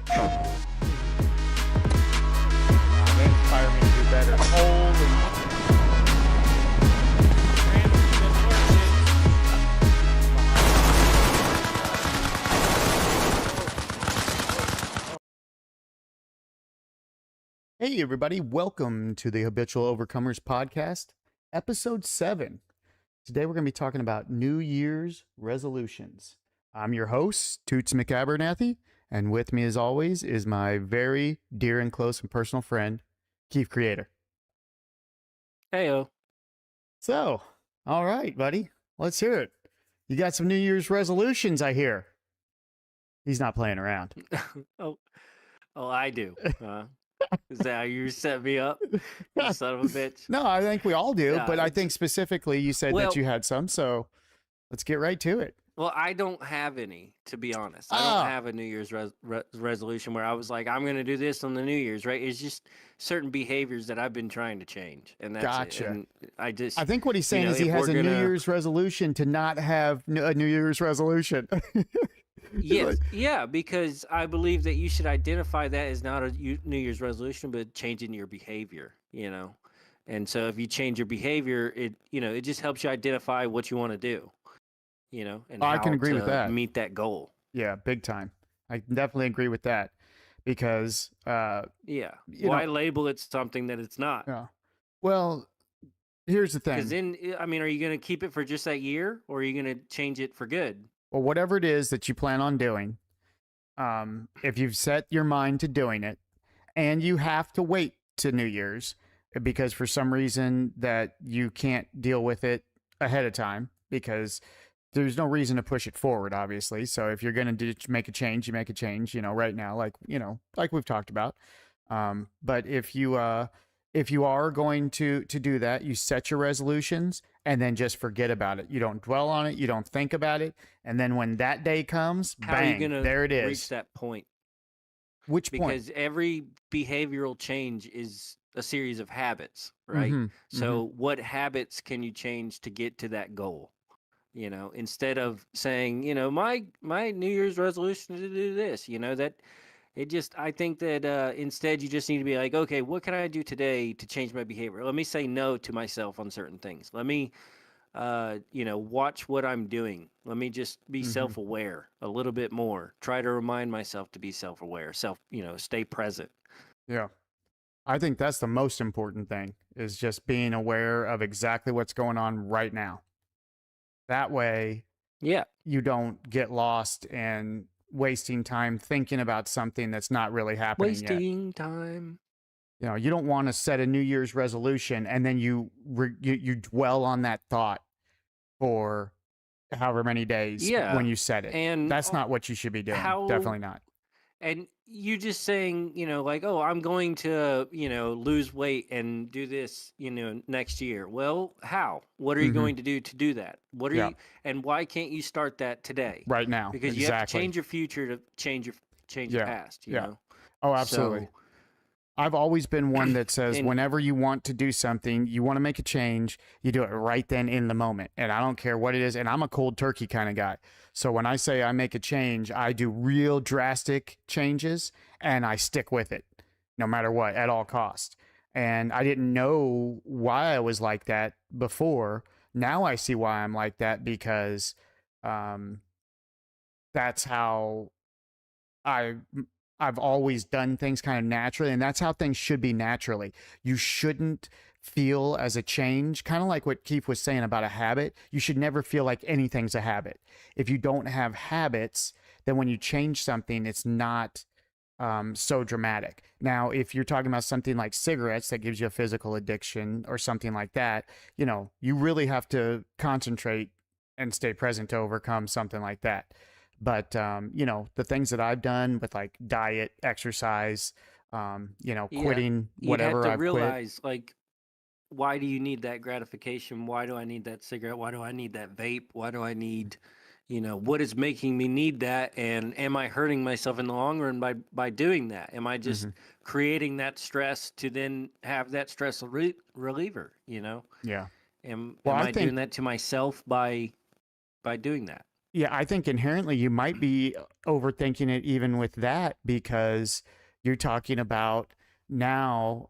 They inspire me to do better. Holy. Hey, everybody. Welcome to the Habitual Overcomers podcast, episode 7. Today, we're going to be talking about New Year's resolutions. I'm your host, Toots McAbernathy, and with me, as always, is my very dear and close and personal friend, Keith Creator. Heyo. So, all right, buddy. Let's hear it. You got some New Year's resolutions, I hear. He's not playing around. oh, I do. Is that how you set me up, you son of a bitch? No, I think we all do, Yeah, but I think specifically you said that you had some, so let's get right to it. Well, I don't have any, to be honest. I don't have a New Year's resolution where I was like, I'm going to do this on the New Year's, right? It's just certain behaviors that I've been trying to change, and that's Gotcha. it. And I think what he's saying is he has a New Year's resolution to not have a New Year's resolution. Yes, yeah, because I believe that you should identify that as not a New Year's resolution, but changing your behavior, And so if you change your behavior, it just helps you identify what you want to do, and I can agree with that. Meet that goal. Yeah, big time. I definitely agree with that because why label it something that it's not? Yeah. Well, here's the thing. Because then, are you going to keep it for just that year, or are you going to change it for good? Well, whatever it is that you plan on doing, if you've set your mind to doing it, and you have to wait to New Year's because for some reason that you can't deal with it ahead of time, because there's no reason to push it forward, obviously. So if you're going to make a change, you make a change, right now, like we've talked about. But if you are going to do that, you set your resolutions and then just forget about it. You don't dwell on it. You don't think about it. And then when that day comes, How bang, are you gonna there it is. Reach that point. Which point? Because every behavioral change is a series of habits, right? So what habits can you change to get to that goal? Instead of saying, my New Year's resolution is to do this, I think that instead you just need to be like, okay, what can I do today to change my behavior? Let me say no to myself on certain things. Let me, watch what I'm doing. Let me just be self-aware a little bit more. Try to remind myself to be self-aware, stay present. Yeah. I think that's the most important thing is just being aware of exactly what's going on right now. That way, you don't get lost and wasting time thinking about something that's not really happening yet. Wasting time. You don't want to set a New Year's resolution and then you dwell on that thought for however many days when you set it. And that's not what you should be doing. Definitely not. And you just saying, like, oh, I'm going to, lose weight and do this, next year. Well, how? What are you going to do that? What are you, and why can't you start that today? Right now. Because you have to change your future to change your past, you know? Oh, absolutely. So, I've always been one that says whenever you want to do something, you want to make a change, you do it right then in the moment. And I don't care what it is. And I'm a cold turkey kind of guy. So when I say I make a change, I do real drastic changes and I stick with it no matter what, at all costs. And I didn't know why I was like that before. Now I see why I'm like that because that's how I've always done things kind of naturally, and that's how things should be naturally. You shouldn't feel as a change, kind of like what Keith was saying about a habit. You should never feel like anything's a habit. If you don't have habits, then when you change something, it's not so dramatic. Now, if you're talking about something like cigarettes that gives you a physical addiction or something like that, you really have to concentrate and stay present to overcome something like that. But, the things that I've done with like diet, exercise, quitting whatever I've realize, like, why do you need that gratification? Why do I need that cigarette? Why do I need that vape? Why do I need, what is making me need that? And am I hurting myself in the long run by doing that? Am I just creating that stress to then have that stress reliever, Yeah. Am I doing that to myself by doing that? Yeah, I think inherently you might be overthinking it even with that, because you're talking about now,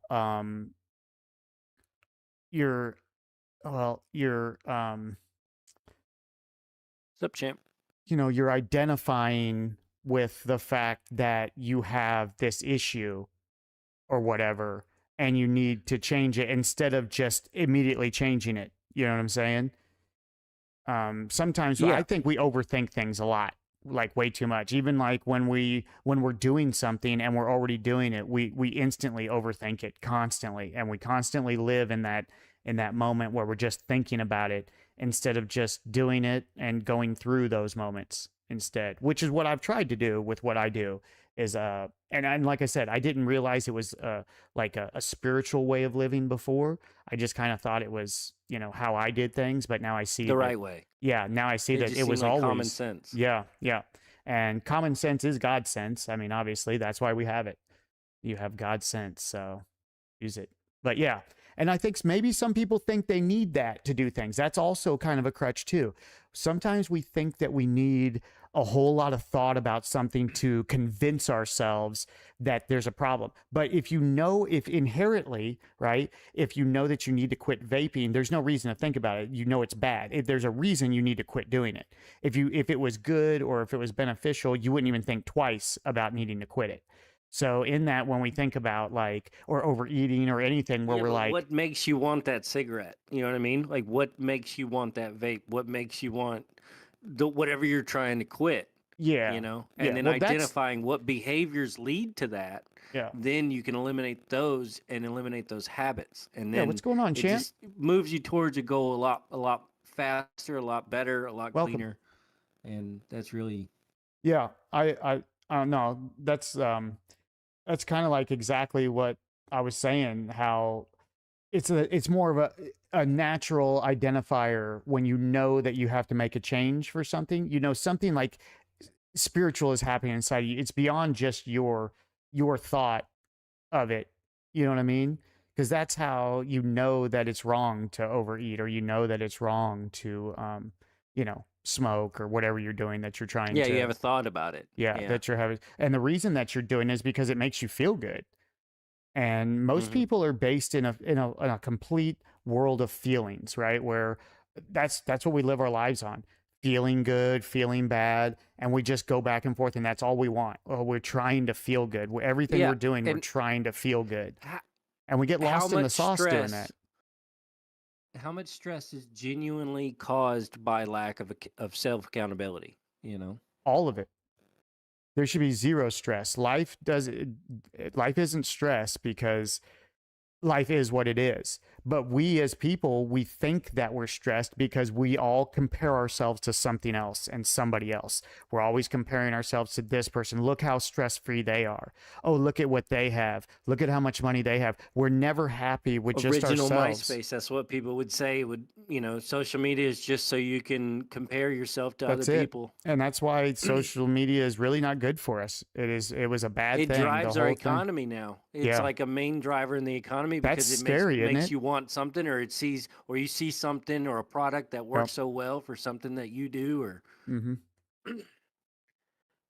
you're you're What's up, champ? you're identifying with the fact that you have this issue or whatever, and you need to change it instead of just immediately changing it. You know what I'm saying? Sometimes I Yeah, think we overthink things a lot, like way too much. Even like when we're doing something and we're already doing it, we instantly overthink it constantly, and we constantly live in that moment where we're just thinking about it instead of just doing it and going through those moments instead, which is what I've tried to do with what I do. Is and like I said, I didn't realize it was like a spiritual way of living before. I just kind of thought it was, how I did things, but now I see the that, right way. yeah, now I see It that just it seemed was like common always, sense. yeah, yeah. And common sense is God's sense. I mean, obviously, that's why we have it. You have God's sense, so use it. But yeah, and I think maybe some people think they need that to do things. That's also kind of a crutch too. Sometimes we think that we need a whole lot of thought about something to convince ourselves that there's a problem. But if inherently, right, if you know that you need to quit vaping, there's no reason to think about it. You know it's bad. If there's a reason you need to quit doing it. If it was good or if it was beneficial, you wouldn't even think twice about needing to quit it. So in that, when we think about like or overeating or anything where Yeah, we're but like, what makes you want that cigarette? You know what I mean? Like, what makes you want that vape? What makes you want whatever you're trying to quit? yeah, And yeah, then well that's identifying what behaviors lead to that, yeah, then you can eliminate those and eliminate those habits, and yeah. What's then going on, it champ? just moves you towards a goal a lot faster, a lot better, a lot Welcome. cleaner, and that's really Yeah, I don't know. That's kind of like exactly what I was saying. How it's more of a natural identifier when you know that you have to make a change for something. Something like spiritual is happening inside of you. It's beyond just your thought of it. You know what I mean? Because that's how you know that it's wrong to overeat, or you know that it's wrong to, smoke or whatever you're doing that you're trying yeah. You to, have a thought about it. yeah, Yeah. that you're having. And the reason that you're doing is because it makes you feel good. And most Hmm. people are based in a complete world of feelings, right? Where that's what we live our lives on. Feeling good, feeling bad, and we just go back and forth, and that's all we want. Or we're trying to feel good. Everything Yeah. we're doing, we're And trying to feel good, how, and we get how lost in the much sauce doing that. stress how much stress is genuinely caused by lack of self accountability? All of it. There should be zero stress. Life isn't stress because life is what it is. But we as people, we think that we're stressed because we all compare ourselves to something else and somebody else. We're always comparing ourselves to this person. Look how stress free they are. Oh, look at what they have. Look at how much money they have. We're never happy with just Original ourselves. MySpace. That's what people would say. Social media is just so you can compare yourself to other That's it. people. And that's why social media is really not good for us. It was a bad It thing, the drives our whole thing. economy now. It's Yeah. like a main driver in the economy That's because it scary, isn't makes it? you want something, or you see something or a product that Yep. works so well for something that you do, or Mhm.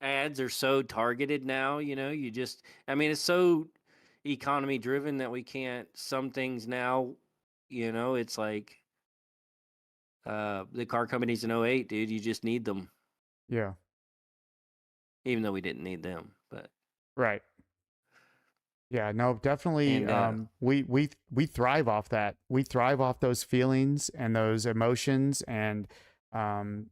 ads are so targeted now. It's so economy driven that we can't some things now. It's like the car companies in '08, dude. You just need them, Yeah. even though we didn't need them. But Right. Yeah, no, definitely. and We thrive off that. We thrive off those feelings and those emotions, and um,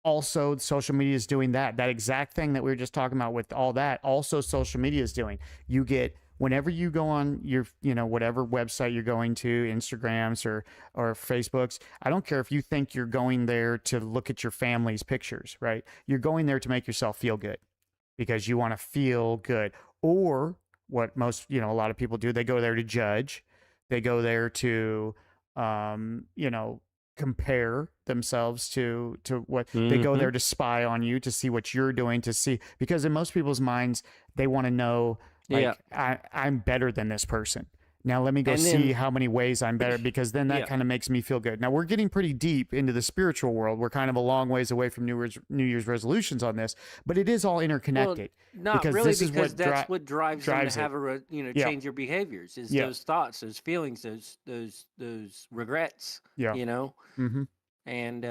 also social media is doing that exact thing that we were just talking about with all that. Also, social media is doing. You get whenever you go on your, whatever website you're going to, Instagrams or Facebooks. I don't care if you think you're going there to look at your family's pictures, right? You're going there to make yourself feel good because you want to feel good. Or what most, a lot of people do, they go there to judge. They go there to, um, you know, compare themselves to what they go hmm there to spy on you, to see what you're doing, to see, because in most people's minds, they want to know, yeah, like, I'm better than this person. Now let me go And see then, how many ways I'm better, because then that yeah, kind of makes me feel good. Now we're getting pretty deep into the spiritual world. We're kind of a long ways away from New Year's resolutions on this, but it is all well, interconnected not because really, this is because what that's what drives them to drives it. have Yeah. change your behaviors is Yeah. those thoughts, those feelings, those regrets, Yeah. you know, Mm-hmm. and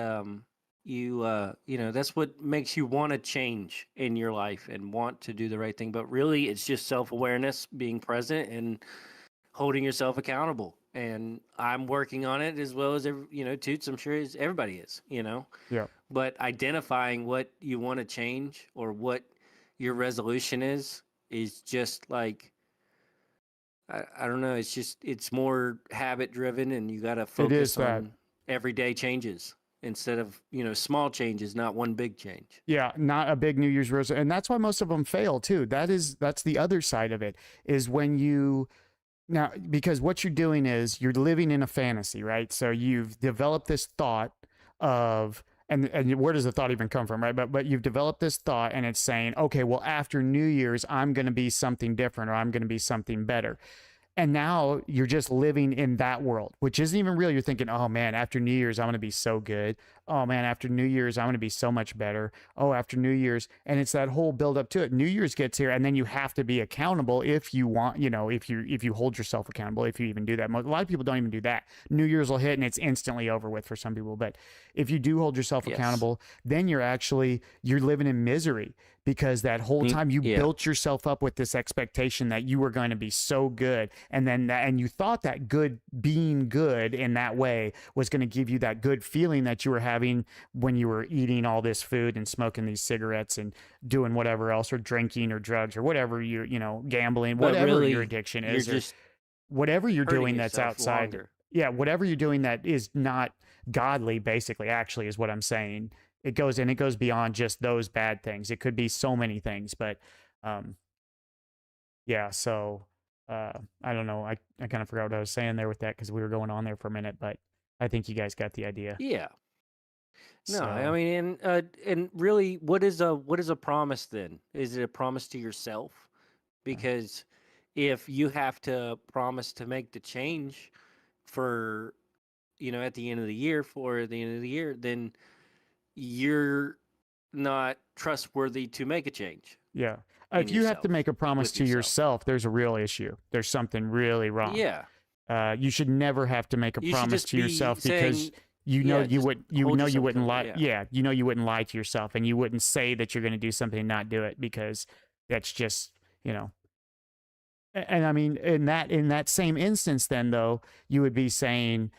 that's what makes you want to change in your life and want to do the right thing. But really, it's just self-awareness, being present, and holding yourself accountable. And I'm working on it as well as Toots. I'm sure everybody is, Yeah. but identifying what you want to change or what your resolution is just like I don't know. It's more habit driven, and you got to It is focus that. on everyday changes instead of small changes, not one big change. Yeah, not a big New Year's resolution, and that's why most of them fail too. That's the other side of it, is when you now, because what you're doing is you're living in a fantasy, right? So you've developed this thought of, and where does the thought even come from, right? But you've developed this thought, and it's saying, okay, well, after New Year's, I'm going to be something different, or I'm going to be something better. And now you're just living in that world, which isn't even real. You're thinking, oh man, after New Year's, I'm going to be so good. Oh man, after New Year's, I'm going to be so much better. Oh, after New Year's. And it's that whole build up to it. New Year's gets here, and then you have to be accountable if you want, if you hold yourself accountable, if you even do that. A lot of people don't even do that. New Year's will hit and it's instantly over with for some people. But if you do hold yourself Yes. accountable, then you're living in misery, because that whole time you Yeah. built yourself up with this expectation that you were going to be so good, and and you thought that being good in that way was going to give you that good feeling that you were having when you were eating all this food and smoking these cigarettes and doing whatever else, or drinking or drugs or whatever, gambling, But whatever your really, addiction you're is, or just whatever you're hurting doing that's yourself outside. longer. Yeah, whatever you're doing that is not godly, basically, actually, is what I'm saying. It goes beyond just those bad things. It could be so many things, but um yeah, so I don't know. I kind of forgot what I was saying there with that, because we were going on there for a minute, but I think you guys got the idea. Yeah. No, I So mean, and really, what is a promise then? Is it a promise to yourself? uh, Because if you have to promise to make the change for at the end of the year, then you're not trustworthy to make a change yeah. in If you have to yourself make a promise with to yourself. yourself, there's a real issue. There's something really wrong. Yeah, You should never have to make a you should promise just to be yourself, because saying, yeah, just hold you yourself wouldn't accountable. lie. Yeah, Yeah, you wouldn't lie to yourself, and you wouldn't say that you're going to do something and not do it, because that's just, you know. And I mean, in that same instance, then though, you would be saying,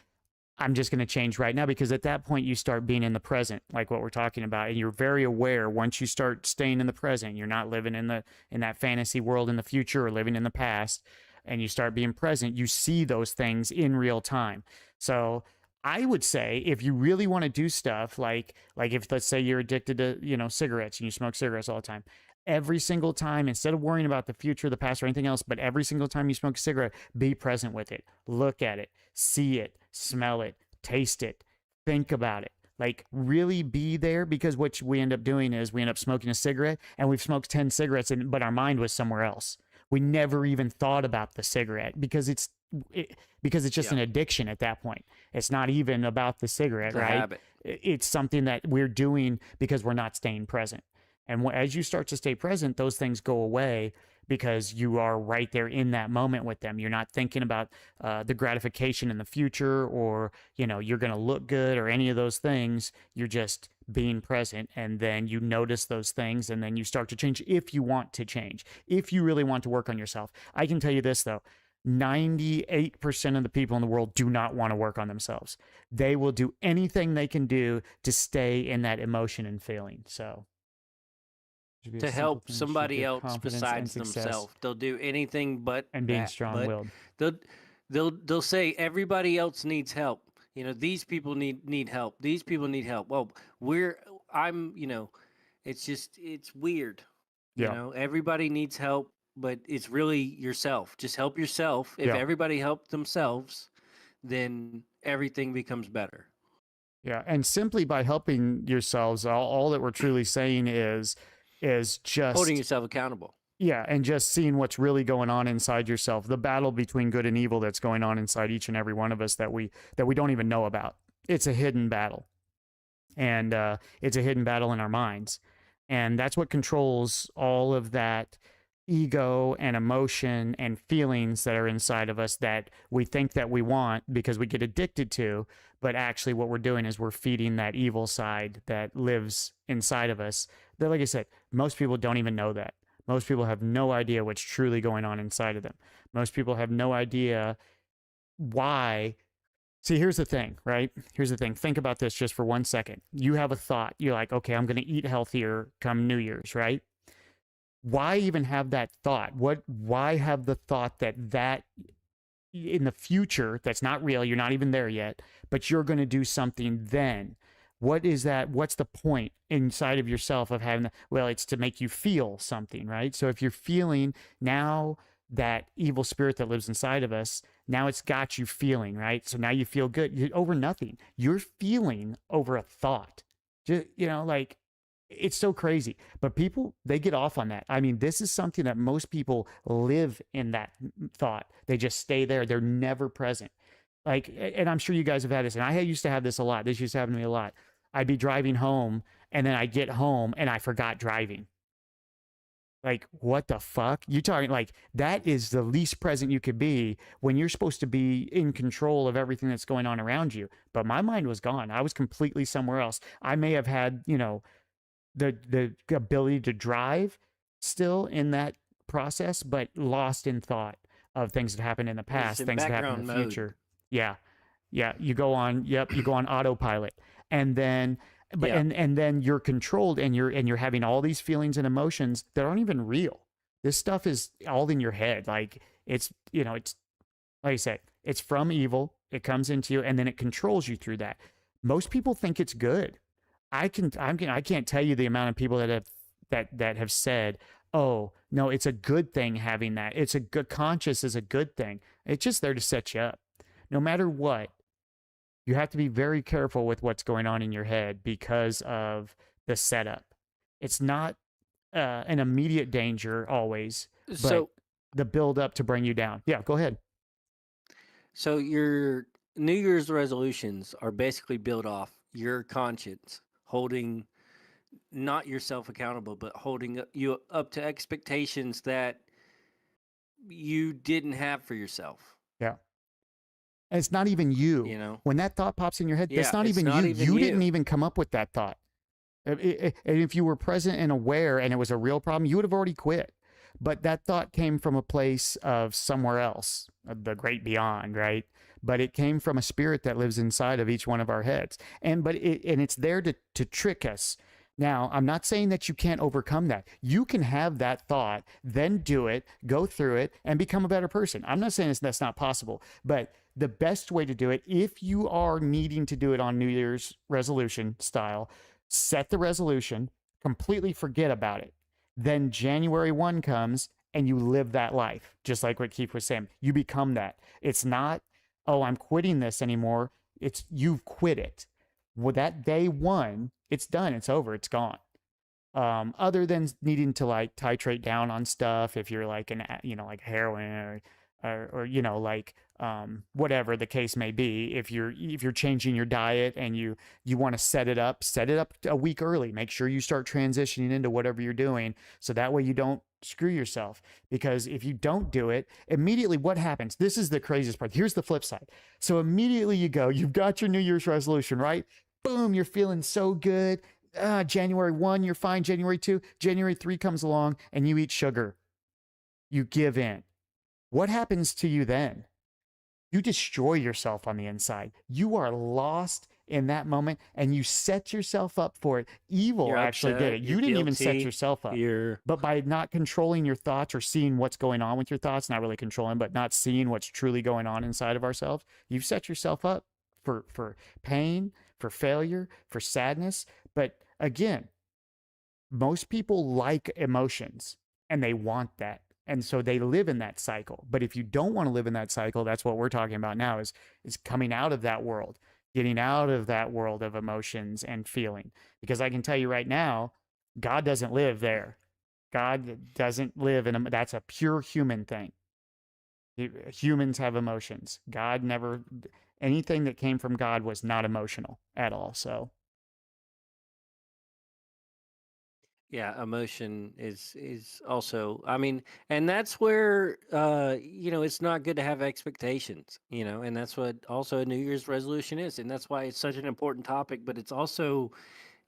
I'm just going to change right now, because at that point you start being in the present, like what we're talking about, and you're very aware. Once you start staying in the present, you're not living in that fantasy world in the future, or living in the past, and you start being present, you see those things in real time. So I would say, if you really want to do stuff like if, let's say, you're addicted to, cigarettes, and you smoke cigarettes all the time, every single time, instead of worrying about the future, the past, or anything else, but every single time you smoke a cigarette, be present with it. Look at it, see it, smell it, taste it, think about it. Like, really be there, because what we end up doing is we end up smoking a cigarette, and we've smoked 10 cigarettes, but our mind was somewhere else. We never even thought about the cigarette, because it's just yeah, an addiction at that point. It's not even about the it's cigarette, a right? habit. It's something that we're doing because we're not staying present. And as you start to stay present, those things go away, because you are right there in that moment with them. You're not thinking about the gratification in the future, or, you're going to look good, or any of those things. You're just being present, and then you notice those things, and then you start to change if you want to change, if you really want to work on yourself. I can tell you this, though. 98% of the people in the world do not want to work on themselves. They will do anything they can do to stay in that emotion and feeling. So, should be a To simple help thing to should somebody give else confidence and besides success, themselves. They'll do anything but and being that. strong But willed. they'll they'll say everybody else needs help. These people need help. These people need help. Well, we're I'm, it's weird. Yeah. Everybody needs help, but it's really yourself. Just help yourself. If Yeah. everybody helped themselves, then everything becomes better. Yeah. And simply by helping yourselves, all that we're truly saying is Holding just, yourself accountable. Yeah, and just seeing what's really going on inside yourself, the battle between good and evil that's going on inside each and every one of us that we don't even know about. It's a hidden battle, and it's a hidden battle in our minds, and that's what controls all of that ego and emotion and feelings that are inside of us that we think that we want because we get addicted to, but actually what we're doing is we're feeding that evil side that lives inside of us, that, like I said, most people don't even know that. Most people have no idea what's truly going on inside of them. Most people have no idea why. See, here's the thing, right? Here's the thing. Think about this just for 1 second. You have a thought. You're like, okay, I'm going to eat healthier come New Year's, right? Why even have that thought? Why have the thought that in the future that's not real, you're not even there yet, but you're going to do something then? What is that? What's the point inside of yourself of having well, it's to make you feel something, right? So if you're feeling now that evil spirit that lives inside of us, now it's got you feeling, right? So now you feel good over nothing. You're feeling over a thought. Just, like, it's so crazy. But people, they get off on that. I mean, this is something that most people live in, that thought. They just stay there. They're never present. Like, and I'm sure you guys have had this, and I used to have this a lot. This used to happen to me a lot. I'd be driving home, and then I get home and I forgot driving. Like, what the fuck? You talking like that is the least present you could be when you're supposed to be in control of everything that's going on around you. But my mind was gone. I was completely somewhere else. I may have had, the ability to drive still in that process, but lost in thought of things that happened in the It's past, in things that happen in background the mode. future. Yeah. Yeah. You go on, you go on autopilot. And then Yeah. and then you're controlled, and you're having all these feelings and emotions that aren't even real. This stuff is all in your head. Like, it's like I said, it's from evil. It comes into you and then it controls you through that. Most people think it's good. I can't tell you the amount of people that have said, "Oh, no, it's a good thing having that. It's a good conscious is a good thing." It's just there to set you up. No matter what, you have to be very careful with what's going on in your head because of the setup. It's not an immediate danger always, but So the build up to bring you down. Yeah, go ahead. so your New Year's resolutions are basically built off your conscience holding not yourself accountable, but holding you up to expectations that you didn't have for yourself. Yeah. And it's not even you. You know? When that thought pops in your head, that's Yeah, not it's even not you. even You didn't you. even come up with that thought. And if you were present and aware and it was a real problem, you would have already quit. But that thought came from a place of somewhere else, the great beyond, right? But it came from a spirit that lives inside of each one of our heads. And it's there to trick us. Now, I'm not saying that you can't overcome that. You can have that thought, then do it, go through it, and become a better person. I'm not saying that's not possible, but the best way to do it, if you are needing to do it on New Year's resolution style, set the resolution, completely forget about it. Then January 1 comes and you live that life, just like what Keith was saying. You become that. It's not, oh, I'm quitting this anymore. It's you've quit it. Well, that day one, it's done. It's over. It's gone. Other than needing to like titrate down on stuff if you're like like heroin or like whatever the case may be. If you're changing your diet and you want to set it up a week early. Make sure you start transitioning into whatever you're doing, so that way you don't screw yourself. Because if you don't do it immediately, what happens? This is the craziest part. Here's the flip side. So immediately you've got your New Year's resolution, right? Boom, you're feeling so good. January 1, you're fine. January 2, January 3 comes along and you eat sugar. You give in. What happens to you then? You destroy yourself on the inside. You are lost in that moment and you set yourself up for it. Evil You're actually did upset, it. you're You didn't even set guilty, yourself up. you're But by not controlling your thoughts or seeing what's going on with your thoughts, not really controlling, but not seeing what's truly going on inside of ourselves, you've set yourself up for pain, for failure, for sadness. But again, most people like emotions and they want that. And so they live in that cycle. But if you don't want to live in that cycle, that's what we're talking about now is coming out of that world, getting out of that world of emotions and feeling. Because I can tell you right now, God doesn't live there. God doesn't live in a, that's a pure human thing. Humans have emotions. God never, anything that came from God was not emotional at all. So, Yeah, emotion is also, I mean, and that's where it's not good to have expectations, and that's what also a New Year's resolution is, and that's why it's such an important topic, but it's also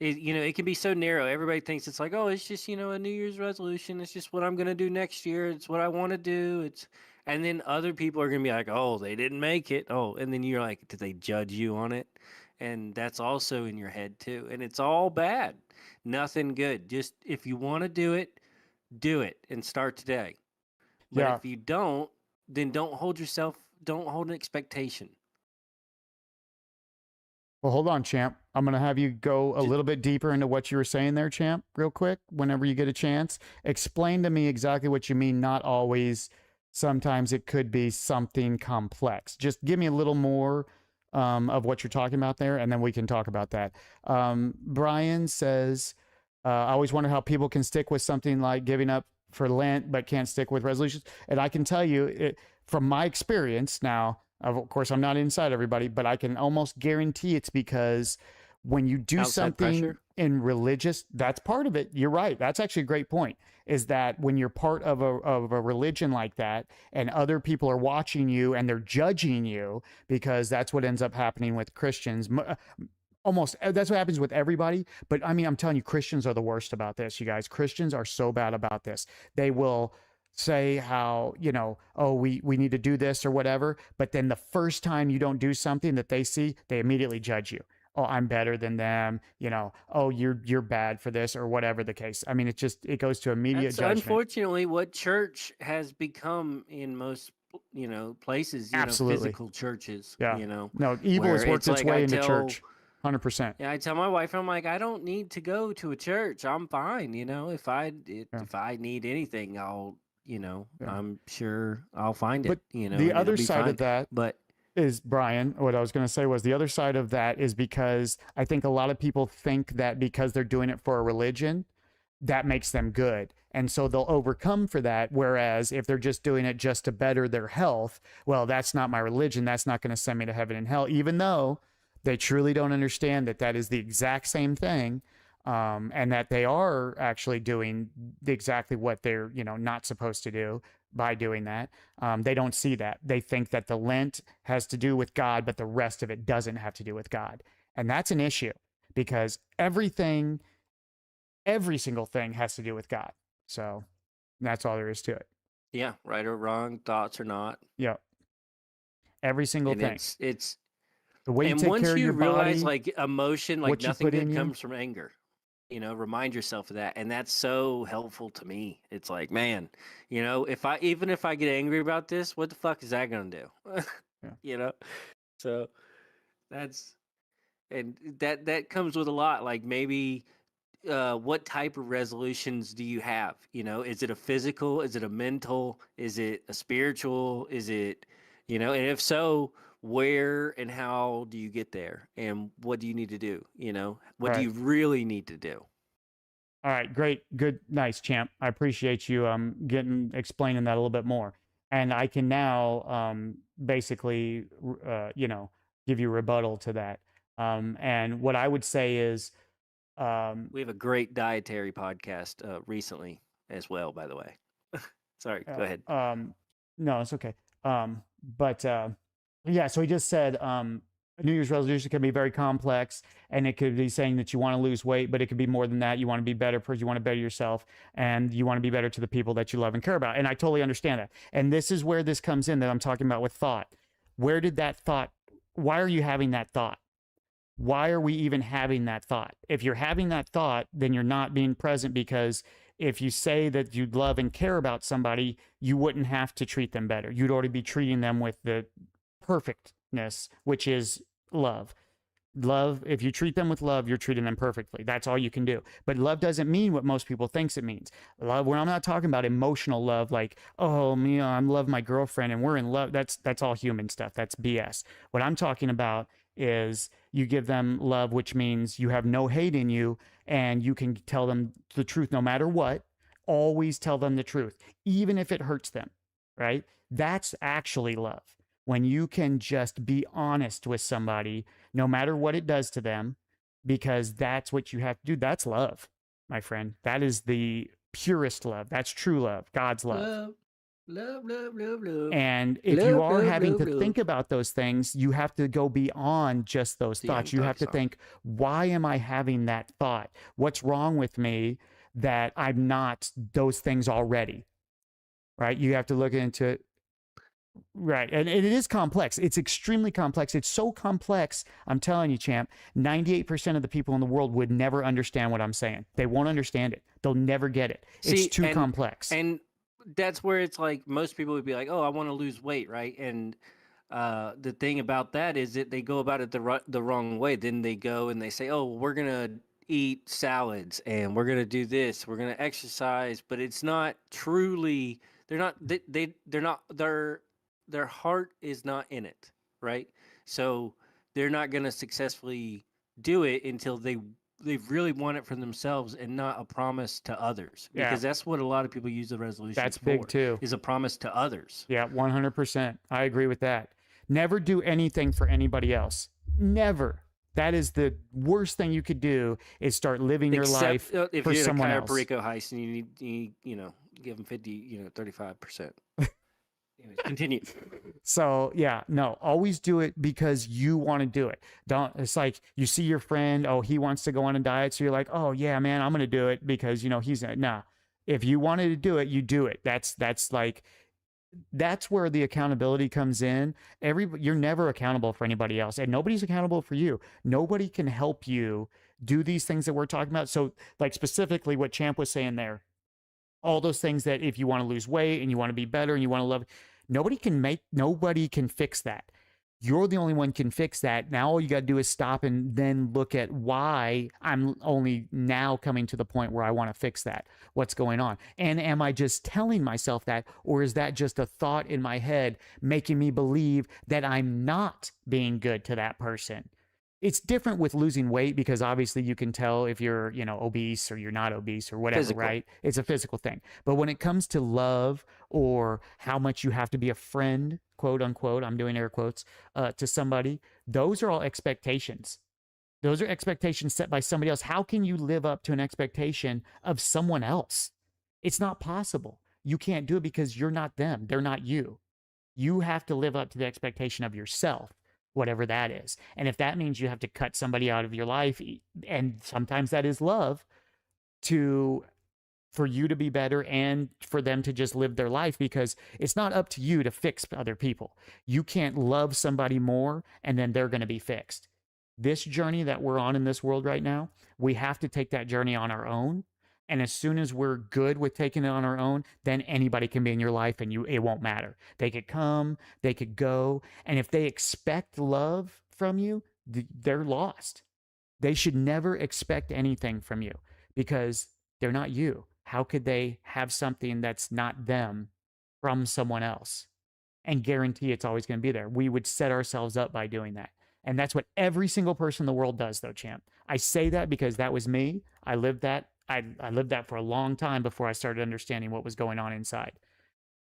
it can be so narrow. Everybody thinks it's like, oh, it's just, a New Year's resolution. It's just what I'm going to do next year. It's what I want to do. And then other people are going to be like, oh, they didn't make it. Oh, and then you're like, did they judge you on it? And that's also in your head too. And it's all bad. Nothing good. Just if you want to do it and start today. But yeah. if you don't, then don't hold an expectation. Well, hold on, champ. I'm going to have you go a Just little bit deeper into what you were saying there, champ, real quick, whenever you get a chance. Explain to me exactly what you mean. Not always. Sometimes it could be something complex. Just give me a little more of what you're talking about there, and then we can talk about that. Brian says, I always wonder how people can stick with something like giving up for Lent, but can't stick with resolutions. And I can tell you, from my experience now, of course, I'm not inside everybody, but I can almost guarantee it's because when you do outside something pressure. in religious, that's part of it. You're right. That's actually a great point. Is that when you're part of a religion like that and other people are watching you and they're judging you, because that's what ends up happening with Christians. Almost that's what happens with everybody. But I mean, I'm telling you, Christians are the worst about this, you guys. Christians are so bad about this. They will say how, oh, we need to do this or whatever, but then the first time you don't do something that they see, they immediately judge you. Oh, I'm better than them, oh, you're bad for this or whatever the case. I mean, it goes to immediate That's judgment. unfortunately what church has become in most, places, Absolutely. physical churches, Yeah. No, evil where has worked it's its like way into church. 100%. I tell my wife, I'm like, I don't need to go to a church. I'm fine. Yeah. If I need anything, Yeah. I'm sure I'll find it, But the and it'll other be side fine. of that But is, Brian, what I was going to say was the other side of that is because I think a lot of people think that because they're doing it for a religion, that makes them good. And so they'll overcome for that. Whereas if they're just doing it just to better their health, well, that's not my religion. That's not going to send me to heaven and hell, even though they truly don't understand that that is the exact same thing. And that they are actually doing exactly what they're, not supposed to do by doing that. They don't see that. They think that the Lent has to do with God, but the rest of it doesn't have to do with God. And that's an issue because every single thing has to do with God. So that's all there is to it. yeah, right or wrong, thoughts or not, Yeah. Every single and thing. it's The way you and take once care of you your realize, body, like, emotion, like what you nothing put good in you. comes from anger. Remind yourself of that, and that's so helpful to me. It's like, man, if I get angry about this, what the fuck is that gonna do? Yeah. you know. So that's and that comes with a lot. Like, maybe what type of resolutions do you have? Is it a physical? Is it a mental? Is it a spiritual? Is it, and if so, where and how do you get there? And what do you need to do? What do Right. you really need to do? All right, great, good, nice, champ. I appreciate you getting explaining that a little bit more, and I can now basically give you rebuttal to that. And what I would say is um, We have a great dietary podcast recently as well, by the way. Sorry, go ahead. no, it's okay. But yeah, so he just said a New Year's resolution can be very complex, and it could be saying that you want to lose weight, but it could be more than that. You want to be better, you want to better yourself, and you want to be better to the people that you love and care about. And I totally understand that. And this is where this comes in that I'm talking about with thought. Where did that thought? Why are you having that thought? Why are we even having that thought? If you're having that thought, then you're not being present, because if you say that you love and care about somebody, you wouldn't have to treat them better. You'd already be treating them with the perfectness, which is love. Love, if you treat them with love, you're treating them perfectly. That's all you can do. But love doesn't mean what most people thinks it means. Love, when I'm not talking about emotional love, like, oh, I love my girlfriend and we're in love. That's all human stuff. That's BS. What I'm talking about is you give them love, which means you have no hate in you and you can tell them the truth no matter what. Always tell them the truth, even if it hurts them, right? That's actually love. When you can just be honest with somebody, no matter what it does to them, because that's what you have to do. That's love, my friend. That is the purest love. That's true love, God's love. Love, love, love, love, love, And if you love, are love, having love, to think love. about those things, you have to go beyond just those The thoughts. Young You have Thug to song. think, why am I having that thought? What's wrong with me that I'm not those things already? Right? You have to look into it. Right. And it is complex. It's extremely complex. It's so complex. I'm telling you, champ, 98% of the people in the world would never understand what I'm saying. They won't understand it. They'll never get it. It's See, too complex. and that's where it's like most people would be like, "Oh, I want to lose weight," right? And the thing about that is that they go about it the wrong way. Then they go and they say, "Oh, we're gonna eat salads and we're gonna do this. We're gonna exercise," but it's not truly. They're not. They're not. Their heart is not in it, right? So they're not gonna successfully do it until they really want it for themselves and not a promise to others, Yeah. because that's what a lot of people use the resolutions That's for, big too. is a promise to others. Yeah, 100%. I agree with that. Never do anything for anybody else. Never. That is the worst thing you could do, is start living your life if for you're in a someone Cayo else. Perico heist and you know, give them 50, 35%. Anyways, continue. So yeah, no, always do it because you want to do it. Don't, it's like you see your friend, oh, he wants to go on a diet. So you're like, oh yeah, man, I'm going to do it because, he's nah. If you wanted to do it, you do it. That's where the accountability comes in. You're never accountable for anybody else, and nobody's accountable for you. Nobody can help you do these things that we're talking about. So like specifically what Champ was saying there, all those things that if you want to lose weight and you want to be better and you want to love, nobody can fix that. You're the only one can fix that. Now all you got to do is stop and then look at why I'm only now coming to the point where I want to fix that. What's going on? And am I just telling myself that, or is that just a thought in my head making me believe that I'm not being good to that person? It's different with losing weight because obviously you can tell if you're, obese or you're not obese or whatever, physical. Right? It's a physical thing. But when it comes to love or how much you have to be a friend, quote unquote, I'm doing air quotes, to somebody, those are all expectations. Those are expectations set by somebody else. How can you live up to an expectation of someone else? It's not possible. You can't do it because you're not them. They're not you. You have to live up to the expectation of yourself, whatever that is. And if that means you have to cut somebody out of your life, and sometimes that is love, for you to be better and for them to just live their life, because it's not up to you to fix other people. You can't love somebody more and then they're going to be fixed. This journey that we're on in this world right now, we have to take that journey on our own. And as soon as we're good with taking it on our own, then anybody can be in your life and it won't matter. They could come, they could go. And if they expect love from you, they're lost. They should never expect anything from you because they're not you. How could they have something that's not them from someone else and guarantee it's always going to be there? We would set ourselves up by doing that. And that's what every single person in the world does, though, champ. I say that because that was me. I lived that. I lived that for a long time before I started understanding what was going on inside.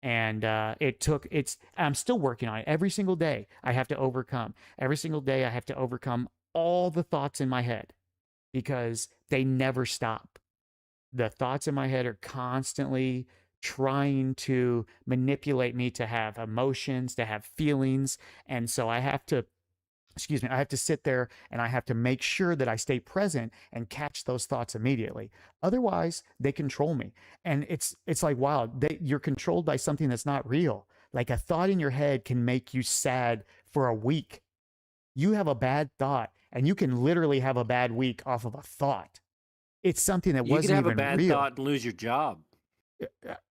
And I'm still working on it. Every single day I have to overcome. Every single day I have to overcome all the thoughts in my head because they never stop. The thoughts in my head are constantly trying to manipulate me to have emotions, to have feelings. And so I have to sit there and I have to make sure that I stay present and catch those thoughts immediately. Otherwise, they control me. And it's like, wow, you're controlled by something that's not real. Like a thought in your head can make you sad for a week. You have a bad thought and you can literally have a bad week off of a thought. It's something that wasn't even real. You could have a bad thought and lose your job.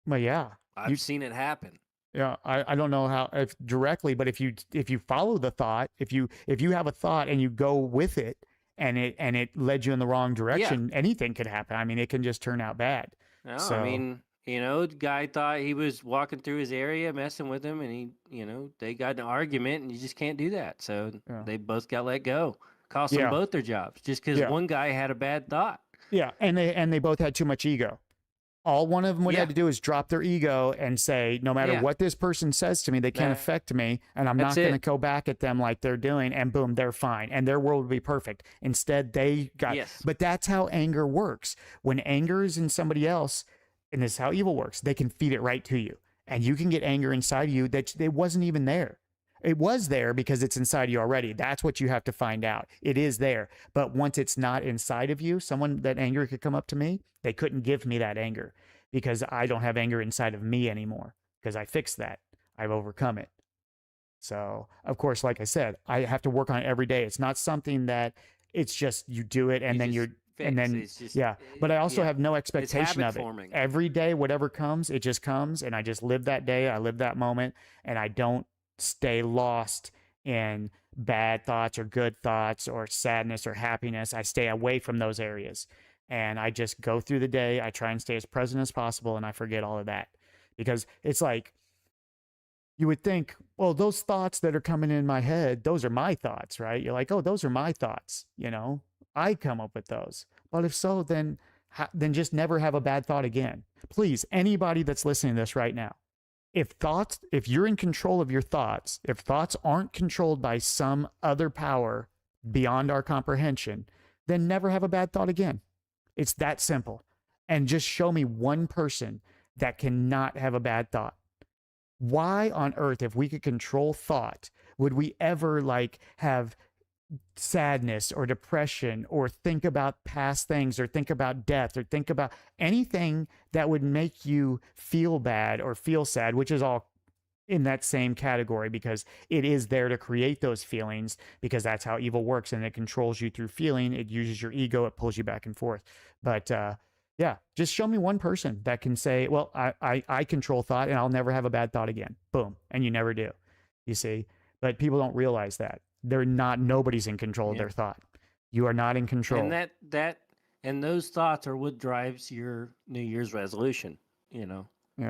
Well, yeah. I've seen it happen. Yeah, I don't know how directly, but if you follow the thought, if you have a thought and you go with it and it led you in the wrong direction, anything could happen. I mean, it can just turn out bad. No, so, I mean, the guy thought he was walking through his area, messing with him, and they got in an argument, and you just can't do that. So they both got let go. Cost them both their jobs just because one guy had a bad thought. Yeah, and they both had too much ego. All one of them would have Yeah. to do is drop their ego and say, no matter Yeah. what this person says to me, they can't affect me. And I'm That's not going to it. go back at them like they're doing. And boom, they're fine. And their world would be perfect. Instead, they got, Yes. but that's how anger works. When anger is in somebody else, and this is how evil works, they can feed it right to you. And you can get anger inside of you that it wasn't even there. It was there because it's inside you already. That's what you have to find out. It is there. But once it's not inside of you, someone that anger could come up to me, they couldn't give me that anger because I don't have anger inside of me anymore because I fixed that. I've overcome it. So, of course, like I said, I have to work on it every day. It's not something that it's just you do it and You then just you're and fix. then It's just yeah. But I also yeah. have no It's expectation habit of it. forming. Every day, whatever comes, it just comes, and I just live that day. I live that moment, and I don't stay lost in bad thoughts or good thoughts or sadness or happiness. I stay away from those areas, and I just go through the day. I try and stay as present as possible, and I forget all of that because it's like you would think, well, those thoughts that are coming in my head, those are my thoughts, right? You're like, oh, those are my thoughts. I come up with those. But if so, then just never have a bad thought again. Please, anybody that's listening to this right now, if you're in control of your thoughts, if thoughts aren't controlled by some other power beyond our comprehension, then never have a bad thought again. It's that simple. And just show me one person that cannot have a bad thought. Why on earth, if we could control thought, would we ever have sadness or depression or think about past things or think about death or think about anything that would make you feel bad or feel sad, which is all in that same category because it is there to create those feelings because that's how evil works and it controls you through feeling. It uses your ego, it pulls you back and forth. But yeah, just show me one person that can say, well, I control thought and I'll never have a bad thought again. Boom. And you never do, you see. But people don't realize that. Nobody's in control of their thought. You are not in control. And those thoughts are what drives your New Year's resolution, Yeah.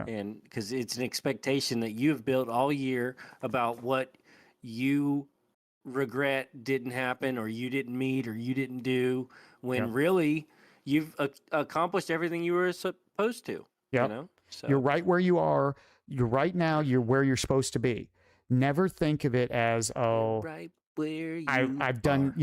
and because it's an expectation that you've built all year about what you regret didn't happen or you didn't meet or you didn't do when really you've accomplished everything you were supposed to, Yep. So You're right where you are. You're right now. You're where you're supposed to be. Never think of it as, oh, right where you I've done,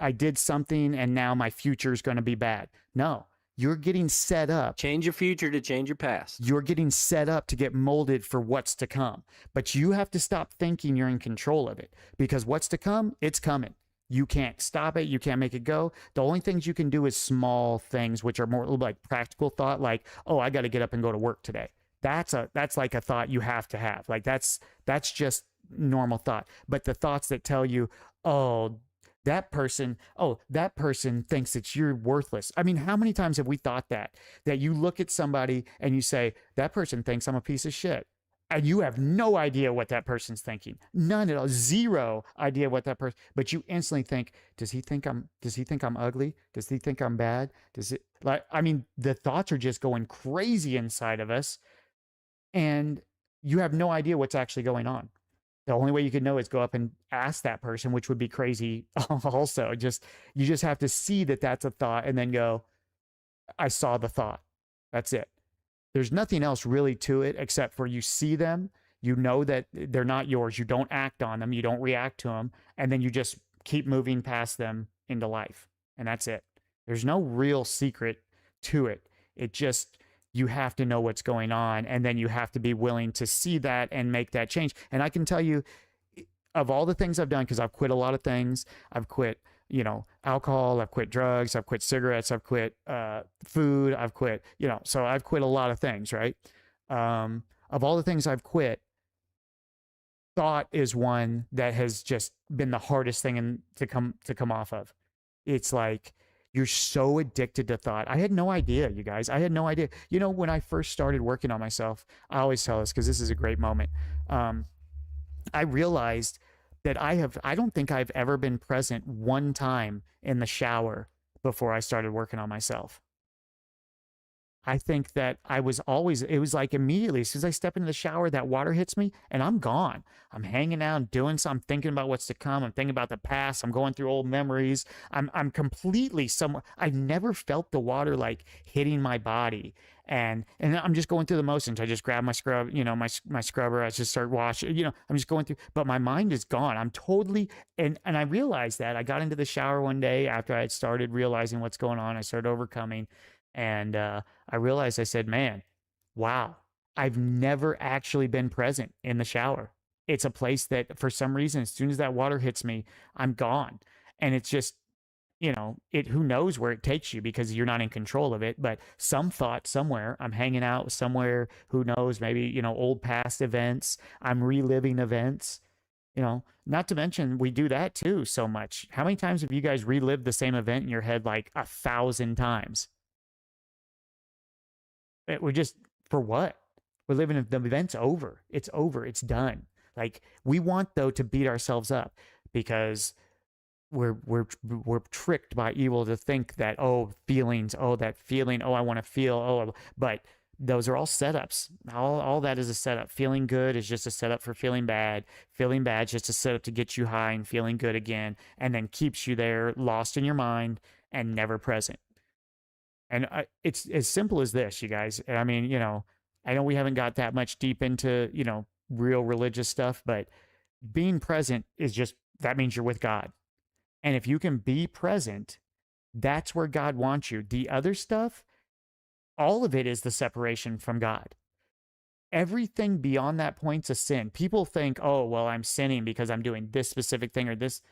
I did something and now my future is going to be bad. No, you're getting set up. Change your future to change your past. You're getting set up to get molded for what's to come. But you have to stop thinking you're in control of it because what's to come, it's coming. You can't stop it. You can't make it go. The only things you can do is small things, which are more like practical thought, like, oh, I got to get up and go to work today. That's like a thought you have to have. Like that's just normal thought. But the thoughts that tell you, oh, that person thinks that you're worthless. I mean, how many times have we thought that you look at somebody and you say, that person thinks I'm a piece of shit. And you have no idea what that person's thinking. None at all. Zero idea what that person, but you instantly think, does he think I'm ugly? Does he think I'm bad? The thoughts are just going crazy inside of us and you have no idea what's actually going on. The only way you can know is go up and ask that person, which would be crazy also. You just have to see that that's a thought and then go, I saw the thought. That's it. There's nothing else really to it except for you see them, you know that they're not yours, you don't act on them, you don't react to them, and then you just keep moving past them into life. And that's it. There's no real secret to it. It just, you have to know what's going on, and then you have to be willing to see that and make that change. And I can tell you, of all the things I've done, because I've quit a lot of things, I've quit alcohol, I've quit drugs, I've quit cigarettes, I've quit food, I've quit, so I've quit a lot of things, right? Of all the things I've quit, thought is one that has just been the hardest thing to come off of. It's like, you're so addicted to thought. I had no idea, you guys. I had no idea. When I first started working on myself, I always tell this because this is a great moment. I realized that I don't think I've ever been present one time in the shower before I started working on myself. I think that I was always, it was like immediately, as soon as I step into the shower, that water hits me and I'm gone. I'm hanging out, doing something, thinking about what's to come. I'm thinking about the past. I'm going through old memories. I'm completely somewhere. I've never felt the water like hitting my body. And I'm just going through the motions. I just grab my scrub, my scrubber. I just start washing. I'm just going through. But my mind is gone. I'm totally and I realized that. I got into the shower one day after I had started realizing what's going on. I started overcoming, and I realized, I said, man, wow, I've never actually been present in the shower. It's a place that for some reason, as soon as that water hits me, I'm gone. And it's just, who knows where it takes you because you're not in control of it. But some thought somewhere, I'm hanging out somewhere, who knows, maybe, old past events, I'm reliving events. Not to mention we do that too so much. How many times have you guys relived the same event in your head like 1,000 times? We're just, for what? We're living in the event's over. It's over. It's done. Like we want though to beat ourselves up because we're tricked by evil to think that, oh, feelings, oh, that feeling, oh, I want to feel, oh, but those are all setups. All that is a setup. Feeling good is just a setup for feeling bad. Feeling bad is just a setup to get you high and feeling good again, and then keeps you there lost in your mind and never present. And it's as simple as this, you guys. I mean, I know we haven't got that much deep into, real religious stuff, but being present is just, that means you're with God. And if you can be present, that's where God wants you. The other stuff, all of it is the separation from God. Everything beyond that point's a sin. People think, oh, well, I'm sinning because I'm doing this specific thing or this.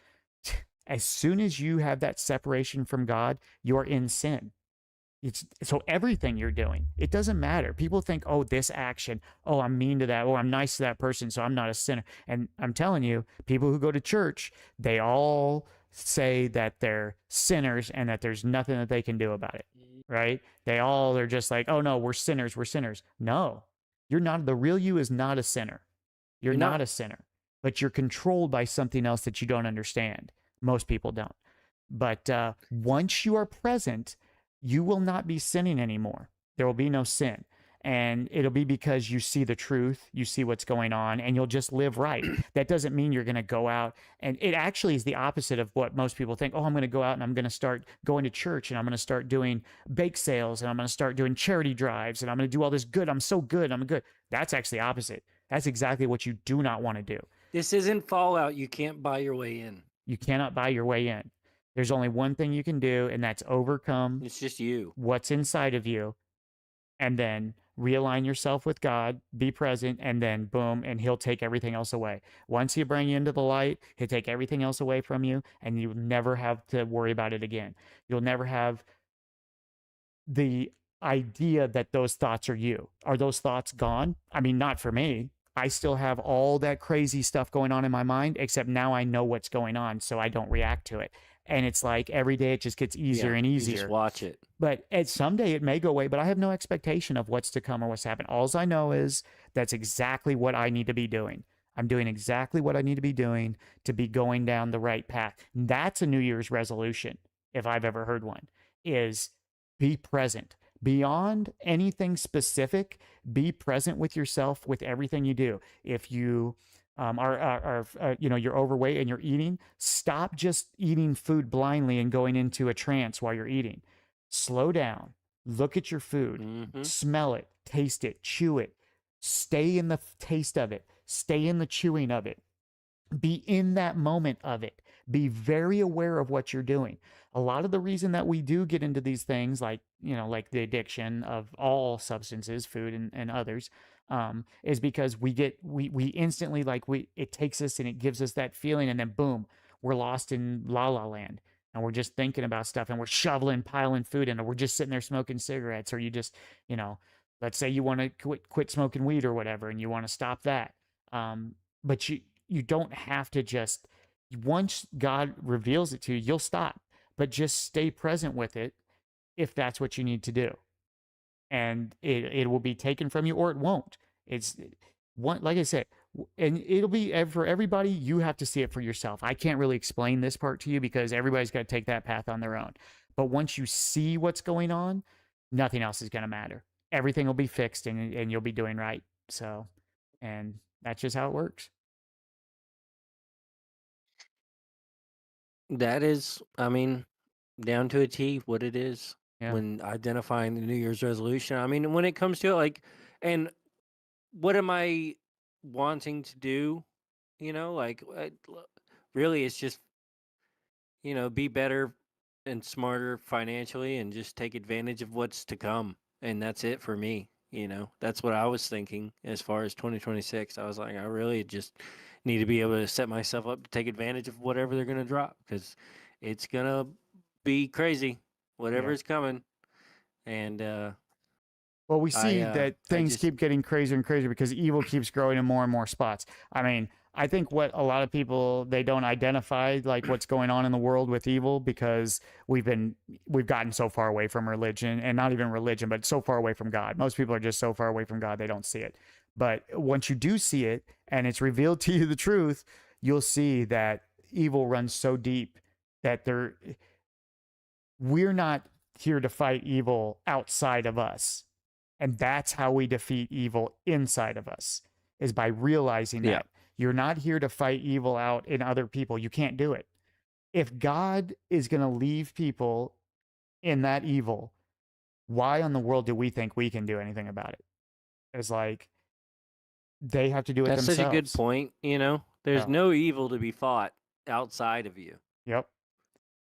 As soon as you have that separation from God, you're in sin. So everything you're doing, it doesn't matter. People think, oh, this action, oh, I'm mean to that, or I'm nice to that person, so I'm not a sinner. And I'm telling you, people who go to church, they all say that they're sinners and that there's nothing that they can do about it, right? They all are just like, oh no, we're sinners, we're sinners. No, you're not. The real you is not a sinner. You're not a sinner, but you're controlled by something else that you don't understand. Most people don't. But once you are present, you will not be sinning anymore. There will be no sin. And it'll be because you see the truth, you see what's going on, and you'll just live right. That doesn't mean you're going to go out. And it actually is the opposite of what most people think. Oh, I'm going to go out and I'm going to start going to church and I'm going to start doing bake sales and I'm going to start doing charity drives and I'm going to do all this good. I'm so good. I'm good. That's actually the opposite. That's exactly what you do not want to do. This isn't Fallout. You can't buy your way in. You cannot buy your way in. There's only one thing you can do, and that's overcome. It's just you. What's inside of you, and then realign yourself with God, be present, and then boom, and he'll take everything else away. Once he bring you into the light, he'll take everything else away from you, and you never have to worry about it again. You'll never have the idea that those thoughts are you. Are those thoughts gone? I mean, not for me. I still have all that crazy stuff going on in my mind, except now I know what's going on, so I don't react to it. And it's like every day it just gets easier and easier. You just watch it. But someday it may go away, but I have no expectation of what's to come or what's happened. All I know is that's exactly what I need to be doing. I'm doing exactly what I need to be doing to be going down the right path. That's a New Year's resolution, if I've ever heard one, is be present. Beyond anything specific, be present with yourself with everything you do. If you you're overweight and you're eating, stop just eating food blindly and going into a trance while you're eating. Slow down, look at your food, smell it, taste it, chew it, stay in the taste of it, stay in the chewing of it, be in that moment of it, be very aware of what you're doing. A lot of the reason that we do get into these things, like the addiction of all substances, food and others, is because we instantly, it takes us and it gives us that feeling, and then boom, we're lost in la la land, and we're just thinking about stuff, and we're shoveling, piling food in, or we're just sitting there smoking cigarettes, or you just, let's say you want to quit smoking weed or whatever, and you want to stop that, but you don't have to just, once God reveals it to you, you'll stop, but just stay present with it if that's what you need to do. And it will be taken from you, or it won't. It's one, like I said, and it'll be for everybody. You have to see it for yourself. I can't really explain this part to you because everybody's got to take that path on their own. But once you see what's going on, nothing else is going to matter. Everything will be fixed and you'll be doing right. So, and that's just how it works. That is, I mean, down to a T, what it is Yeah. when identifying the New Year's resolution. I mean, when it comes to it, like, and what am I wanting to do? You know, like, really, it's just, be better and smarter financially and just take advantage of what's to come. And that's it for me. That's what I was thinking as far as 2026. I was like, I really just need to be able to set myself up to take advantage of whatever they're going to drop because it's going to be crazy, whatever Yeah. is coming. And Well, we I, see that I things just, keep getting crazier and crazier because evil keeps growing in more and more spots. I mean, I think what a lot of people they don't identify like what's going on in the world with evil because we've gotten so far away from religion and not even religion, but so far away from God. Most people are just so far away from God they don't see it. But once you do see it and it's revealed to you the truth, you'll see that evil runs so deep that we're not here to fight evil outside of us. And that's how we defeat evil inside of us is by realizing yeah, that you're not here to fight evil out in other people. You can't do it. If God is going to leave people in that evil, why in the world do we think we can do anything about it? It's like they have to do it that's such a good themselves. point. There's Yeah. no evil to be fought outside of you. Yep.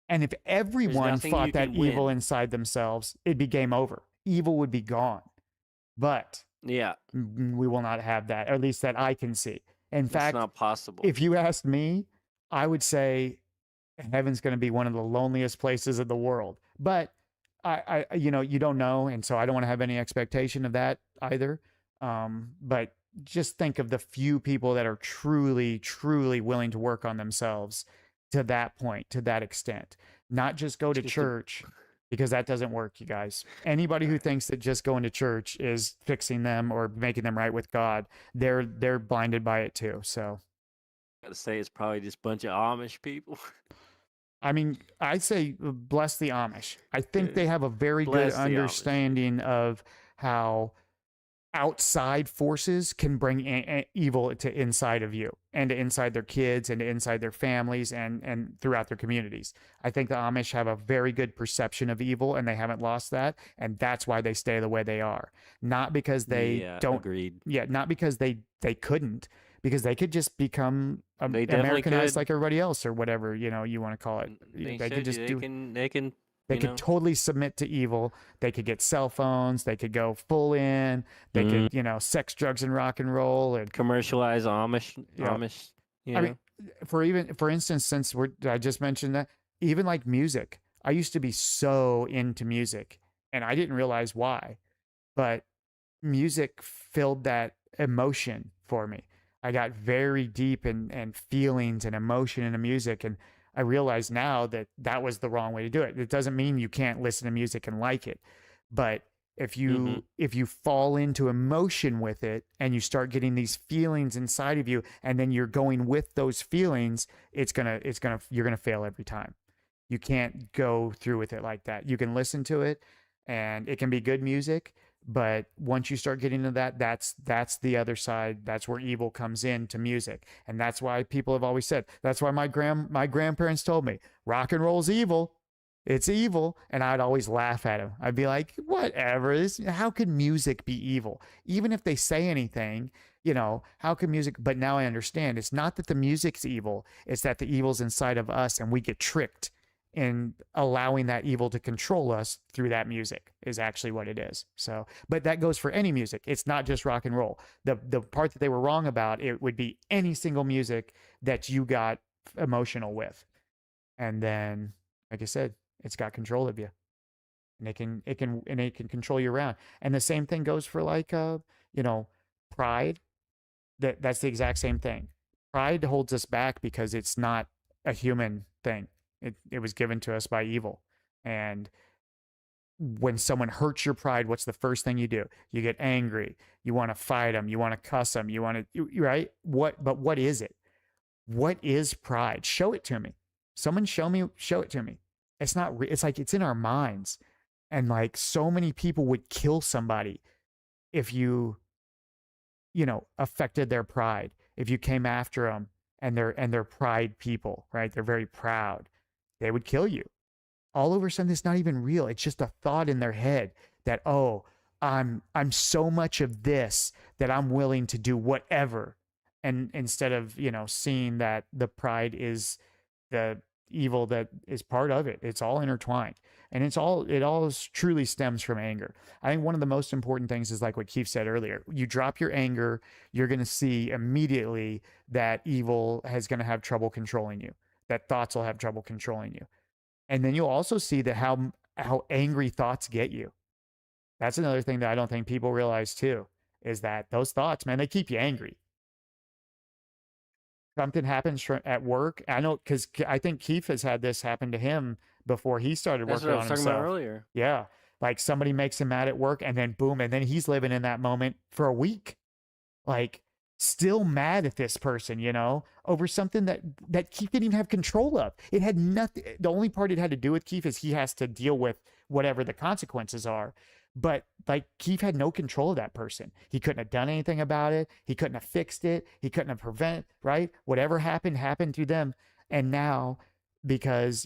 And if There's everyone nothing fought you that can evil win. inside themselves, it'd be game over. Evil would be gone. But Yeah, we will not have that, or at least that I can see. In it's fact, not possible. if you asked me, I would say heaven's going to be one of the loneliest places in the world. But you don't know, and so I don't want to have any expectation of that either. But just think of the few people that are truly, truly willing to work on themselves to that point, to that extent. Not just go to Just a church because that doesn't work, you guys. Anybody who thinks that just going to church is fixing them or making them right with God, they're blinded by it too. So gotta say it's probably just a bunch of Amish people. I mean, I say bless the Amish. I think they have a very good Bless the Amish. understanding of how outside forces can bring evil to inside of you and to inside their kids and to inside their families and throughout their communities. I think the Amish have a very good perception of evil and they haven't lost that, and that's why they stay the way they are. Not because they Yeah, don't, agreed. yeah, not because they couldn't, because they could just become They definitely Americanized could. like everybody else or whatever you want to call it. They They could showed you just they do. can. They can. They You could know. totally submit to evil. They could get cell phones. They could go full in. They Mm, could, sex, drugs, and rock and roll. And commercialize Amish. you know, Amish. I mean, for instance, since I just mentioned that, even like music, I used to be so into music, and I didn't realize why, but music filled that emotion for me. I got very deep and feelings and emotion into music, and I realize now that that was the wrong way to do it. It doesn't mean you can't listen to music and like it, but Mm-hmm. if you fall into emotion with it and you start getting these feelings inside of you and then you're going with those feelings, you're gonna fail every time. You can't go through with it like that. You can listen to it and it can be good music, but once you start getting into that, that's the other side. That's where evil comes into music. And that's why people have always said, that's why my grandparents told me, rock and roll's evil. It's evil. And I'd always laugh at them. I'd be like, whatever. How can music be evil? Even if they say anything, how can music? But now I understand it's not that the music's evil, it's that the evil's inside of us and we get tricked in allowing that evil to control us through that music is actually what it is. So, but that goes for any music. It's not just rock and roll. The part that they were wrong about, it would be any single music that you got emotional with. And then, like I said, it's got control of you. And it can control you around. And the same thing goes for like you know, pride. That's the exact same thing. Pride holds us back because it's not a human thing. It was given to us by evil. And when someone hurts your pride, what's the first thing you do? You get angry. You want to fight them. You want to cuss them. You want to, right? But what is it? What is pride? Show it to me. Someone show it to me. It's not, it's like it's in our minds. And like so many people would kill somebody if you affected their pride. If you came after them and they're pride people, right? They're very proud. They would kill you. All over something that's not even real. It's just a thought in their head that, oh, I'm so much of this that I'm willing to do whatever. And instead of, seeing that the pride is the evil that is part of it. It's all intertwined. And it all truly stems from anger. I think one of the most important things is like what Keith said earlier. You drop your anger, you're going to see immediately that evil is going to have trouble controlling you. That thoughts will have trouble controlling you. And then you'll also see that how angry thoughts get you. That's another thing that I don't think people realize too, is that those thoughts, man, they keep you angry. Something happens at work. I know because I think Keith has had this happen to him before he started That's working what I on was talking about himself. earlier. Yeah. Like somebody makes him mad at work and then boom, and then he's living in that moment for a week. Like still mad at this person, over something that Keith didn't even have control of. It had nothing. The only part it had to do with Keith is he has to deal with whatever the consequences are. But like Keith had no control of that person. He couldn't have done anything about it. He couldn't have fixed it. He couldn't have prevented, right? Whatever happened to them. And now, because,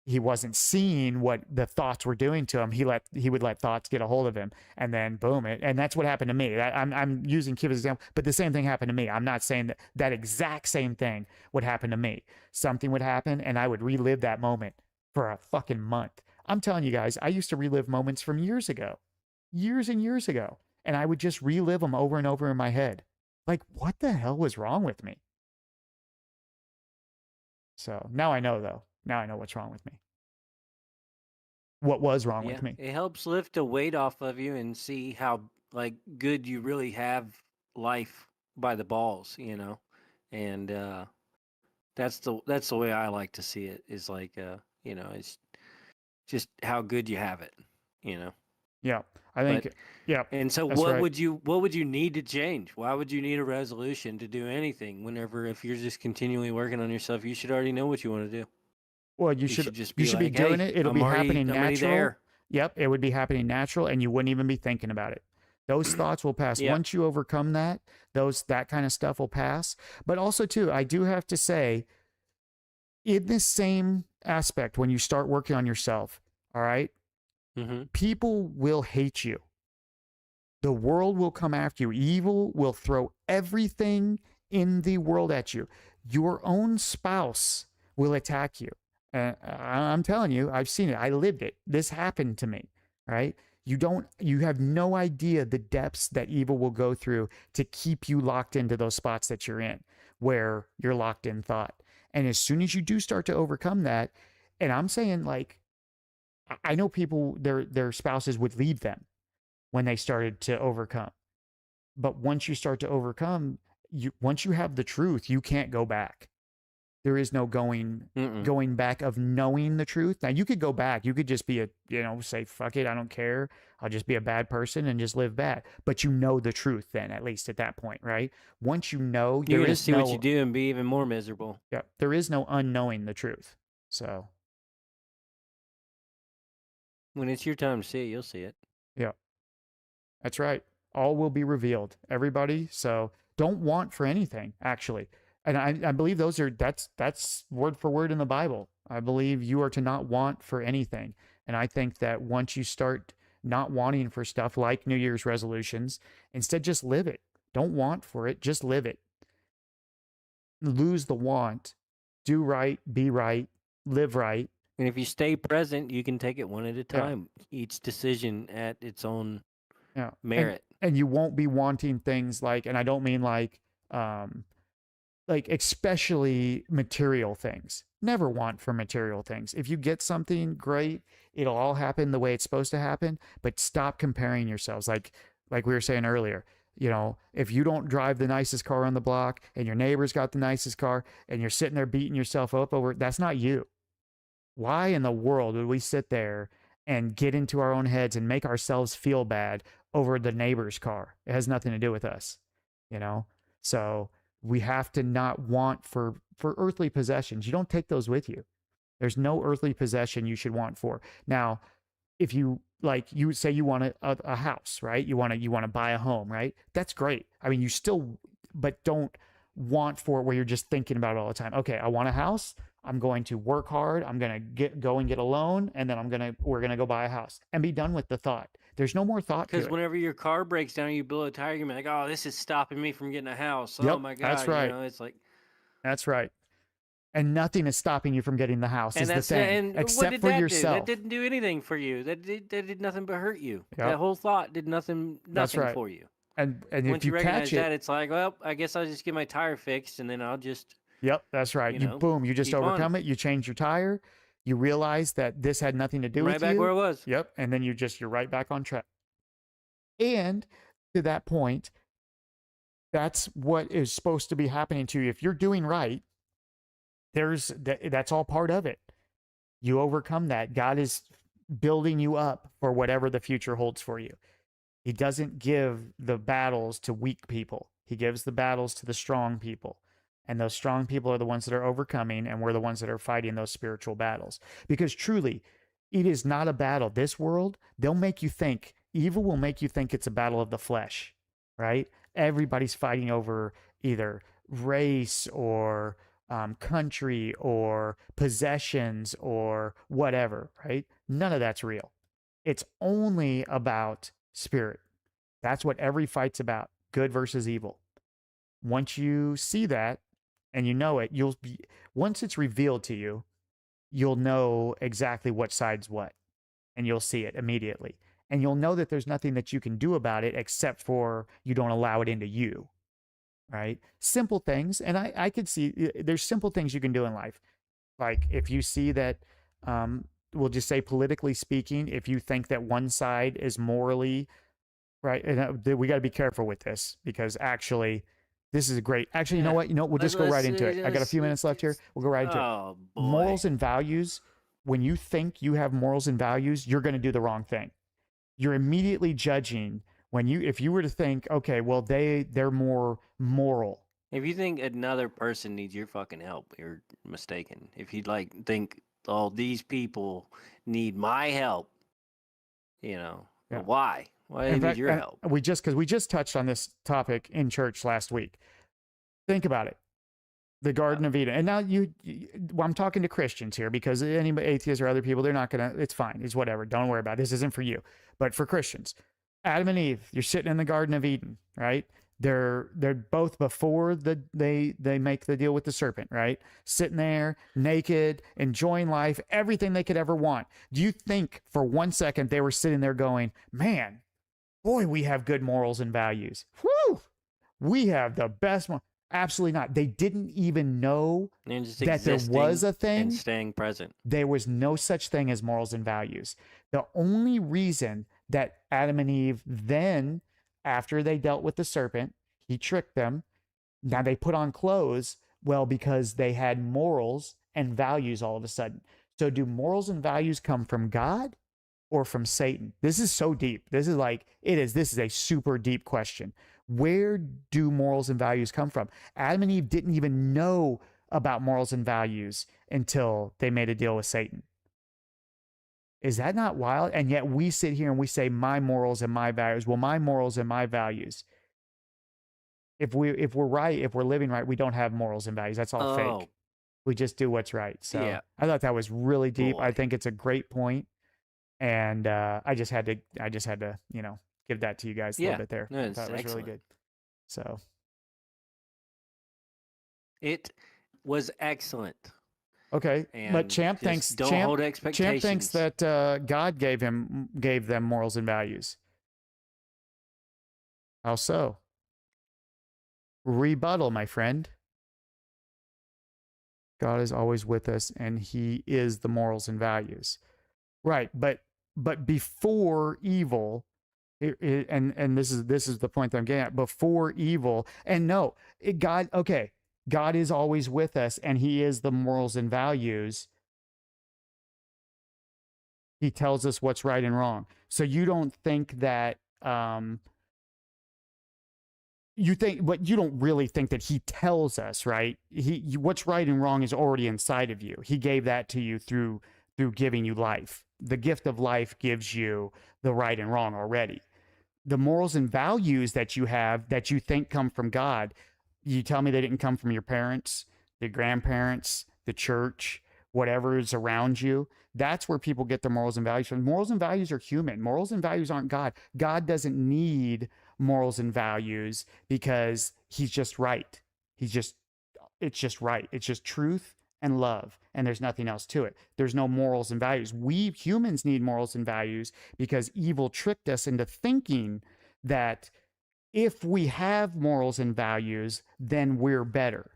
he wasn't seeing what the thoughts were doing to him, he would let thoughts get a hold of him, and then boom, and that's what happened to me. I'm using Keith as an example, but the same thing happened to me. I'm not saying that exact same thing would happen to me. Something would happen, and I would relive that moment for a fucking month. I'm telling you guys, I used to relive moments from years ago, years and years ago, and I would just relive them over and over in my head. Like, what the hell was wrong with me? So now I know, though. Now I know what's wrong with me. What was wrong Yeah, with me. it helps lift the weight off of you and see how like good you really have life by the balls. And that's the way I like to see it, is like it's just how good you have it. Yeah. I But think, yeah, and so that's right. what would you need to change? Why would you need a resolution to do anything whenever, if you're just continually working on yourself, you should already know what you want to do. Well, you You should should just you be should be like, doing "Hey, it. It'll be happening I'm already natural. there." Yep, it would be happening natural and you wouldn't even be thinking about it. Those thoughts will pass. Yeah. Once you overcome that kind of stuff will pass. But also too, I do have to say, in this same aspect, when you start working on yourself, all right, Mhm. people will hate you. The world will come after you. Evil will throw everything in the world at you. Your own spouse will attack you. I'm telling you, I've seen it. I lived it. This happened to me, right? You have no idea the depths that evil will go through to keep you locked into those spots that you're in, where you're locked in thought. And as soon as you do start to overcome that, and I'm saying like, I know people, their spouses would leave them when they started to overcome. But once you start to overcome, once you have the truth, you can't go back. There is no Mm-mm. going back of knowing the truth. Now you could go back. You could just be say fuck it, I don't care. I'll just be a bad person and just live bad. But you know the truth then, at least at that point, right? Once you know, You're going to see what you do and be even more miserable. yeah, there is no unknowing the truth. So, When it's your time to see it, you'll see it. yeah. That's right. All will be revealed, everybody. So don't want for anything, actually. And I believe that's word for word in the Bible. I believe you are to not want for anything. And I think that once you start not wanting for stuff like New Year's resolutions, instead just live it. Don't want for it, just live it. Lose the want. Do right, be right, live right. And if you stay present, you can take it one at a Yeah. time. Each decision at its own Yeah. merit. And you won't be wanting things like, and I don't mean like especially material things. Never want for material things. If you get something great, it'll all happen the way it's supposed to happen, but stop comparing yourselves. Like we were saying earlier, if you don't drive the nicest car on the block and your neighbor's got the nicest car and you're sitting there beating yourself up over it, that's not you. Why in the world would we sit there and get into our own heads and make ourselves feel bad over the neighbor's car? It has nothing to do with us, you know? So we have to not want for earthly possessions. You don't take those with you. There's no earthly possession you should want for. Now, if you like, you say you want a house, right? You want to buy a home, right? That's great. I mean, you still, but don't want for it where you're just thinking about it all the time. Okay, I want a house. I'm going to work hard. I'm gonna go and get a loan, and then we're gonna go buy a house and be done with the thought. There's no more thought to Because it. whenever your car breaks down, you blow a tire, you're like, oh, this is stopping me from getting a house. Oh Yep, my that's god, right. it's like. That's right. And nothing is stopping you from getting the house And is the thing, what except did for that do? That yourself. didn't do anything for you. That did nothing but hurt you. That Yep, whole thought did nothing that's right. for you. And if Once you you recognize catch it, that, it's like, well, I guess I'll just get my tire fixed, and then I'll just, yep, that's right. You just keep on. overcome it. You change your tire. You realize that this had nothing to do I'm with right back you. where I was. Yep, and then you're right back on track. And to that point, that's what is supposed to be happening to you. If you're doing right, that's all part of it. You overcome that. God is building you up for whatever the future holds for you. He doesn't give the battles to weak people. He gives the battles to the strong people. And those strong people are the ones that are overcoming, and we're the ones that are fighting those spiritual battles. Because truly, it is not a battle. This world, evil will make you think it's a battle of the flesh, right? Everybody's fighting over either race or country or possessions or whatever, right? None of that's real. It's only about spirit. That's what every fight's about, good versus evil. Once you see that and you know it, once it's revealed to you, you'll know exactly what side's what, and you'll see it immediately. And you'll know that there's nothing that you can do about it except for you don't allow it into you, right? Simple things. And I could see there's simple things you can do in life. Like if you see that, we'll just say politically speaking, if you think that one side is morally right, and we got to be careful with this because actually, this is a great. Actually, you know what? We'll just go right into it. I got a few minutes left here. We'll go right into it. Oh boy. Morals and values. When you think you have morals and values, you're going to do the wrong thing. You're immediately judging if you were to think, okay, well they're more moral. If you think another person needs your fucking help, you're mistaken. If you think, oh, these people need my help, Yeah. why? Why do they need your help? We just touched on this topic in church last week. Think about it. The Garden of Eden. And now I'm talking to Christians here because any atheists or other people, they're not going to, it's fine. It's whatever. Don't worry about it. This isn't for you. But for Christians, Adam and Eve, you're sitting in the Garden of Eden, right? They're both before they make the deal with the serpent, right? Sitting there naked, enjoying life, everything they could ever want. Do you think for 1 second they were sitting there going, man, boy, we have good morals and values. Whew! We have the best one. Absolutely not. They didn't even know that there was a thing. And staying present. There was no such thing as morals and values. The only reason that Adam and Eve then, after they dealt with the serpent, he tricked them. Now they put on clothes, well, because they had morals and values all of a sudden. So do morals and values come from God or from Satan? This is so deep. This is a super deep question. Where do morals and values come from? Adam and Eve didn't even know about morals and values until they made a deal with Satan. Is that not wild? And yet we sit here and we say my morals and my values. Well, my morals and my values. If we're right, if we're living right, we don't have morals and values. That's all fake. We just do what's right. So yeah. I thought that was really deep. Boy. I think it's a great point. And I just had to give that to you guys a little bit there. No, I thought it was really good. So it was excellent. Okay, and but Champ thinks hold expectations. Champ thinks that God gave them morals and values. How so? Rebuttal, my friend. God is always with us, and He is the morals and values. Right, but before evil. And this is the point that I'm getting at. Before evil, and no, God is always with us, and He is the morals and values. He tells us what's right and wrong. So you don't think that you don't really think that He tells us, right? What's right and wrong is already inside of you. He gave that to you through giving you life. The gift of life gives you the right and wrong already. The morals and values that you have that you think come from God, you tell me they didn't come from your parents, your grandparents, the church, whatever is around you. That's where people get their morals and values from. Morals and values are human. Morals and values aren't God. God doesn't need morals and values because he's just right. He's just, it's just right. It's just truth and love, and there's nothing else to it. There's no morals and values. We humans need morals and values because evil tricked us into thinking that if we have morals and values, then we're better,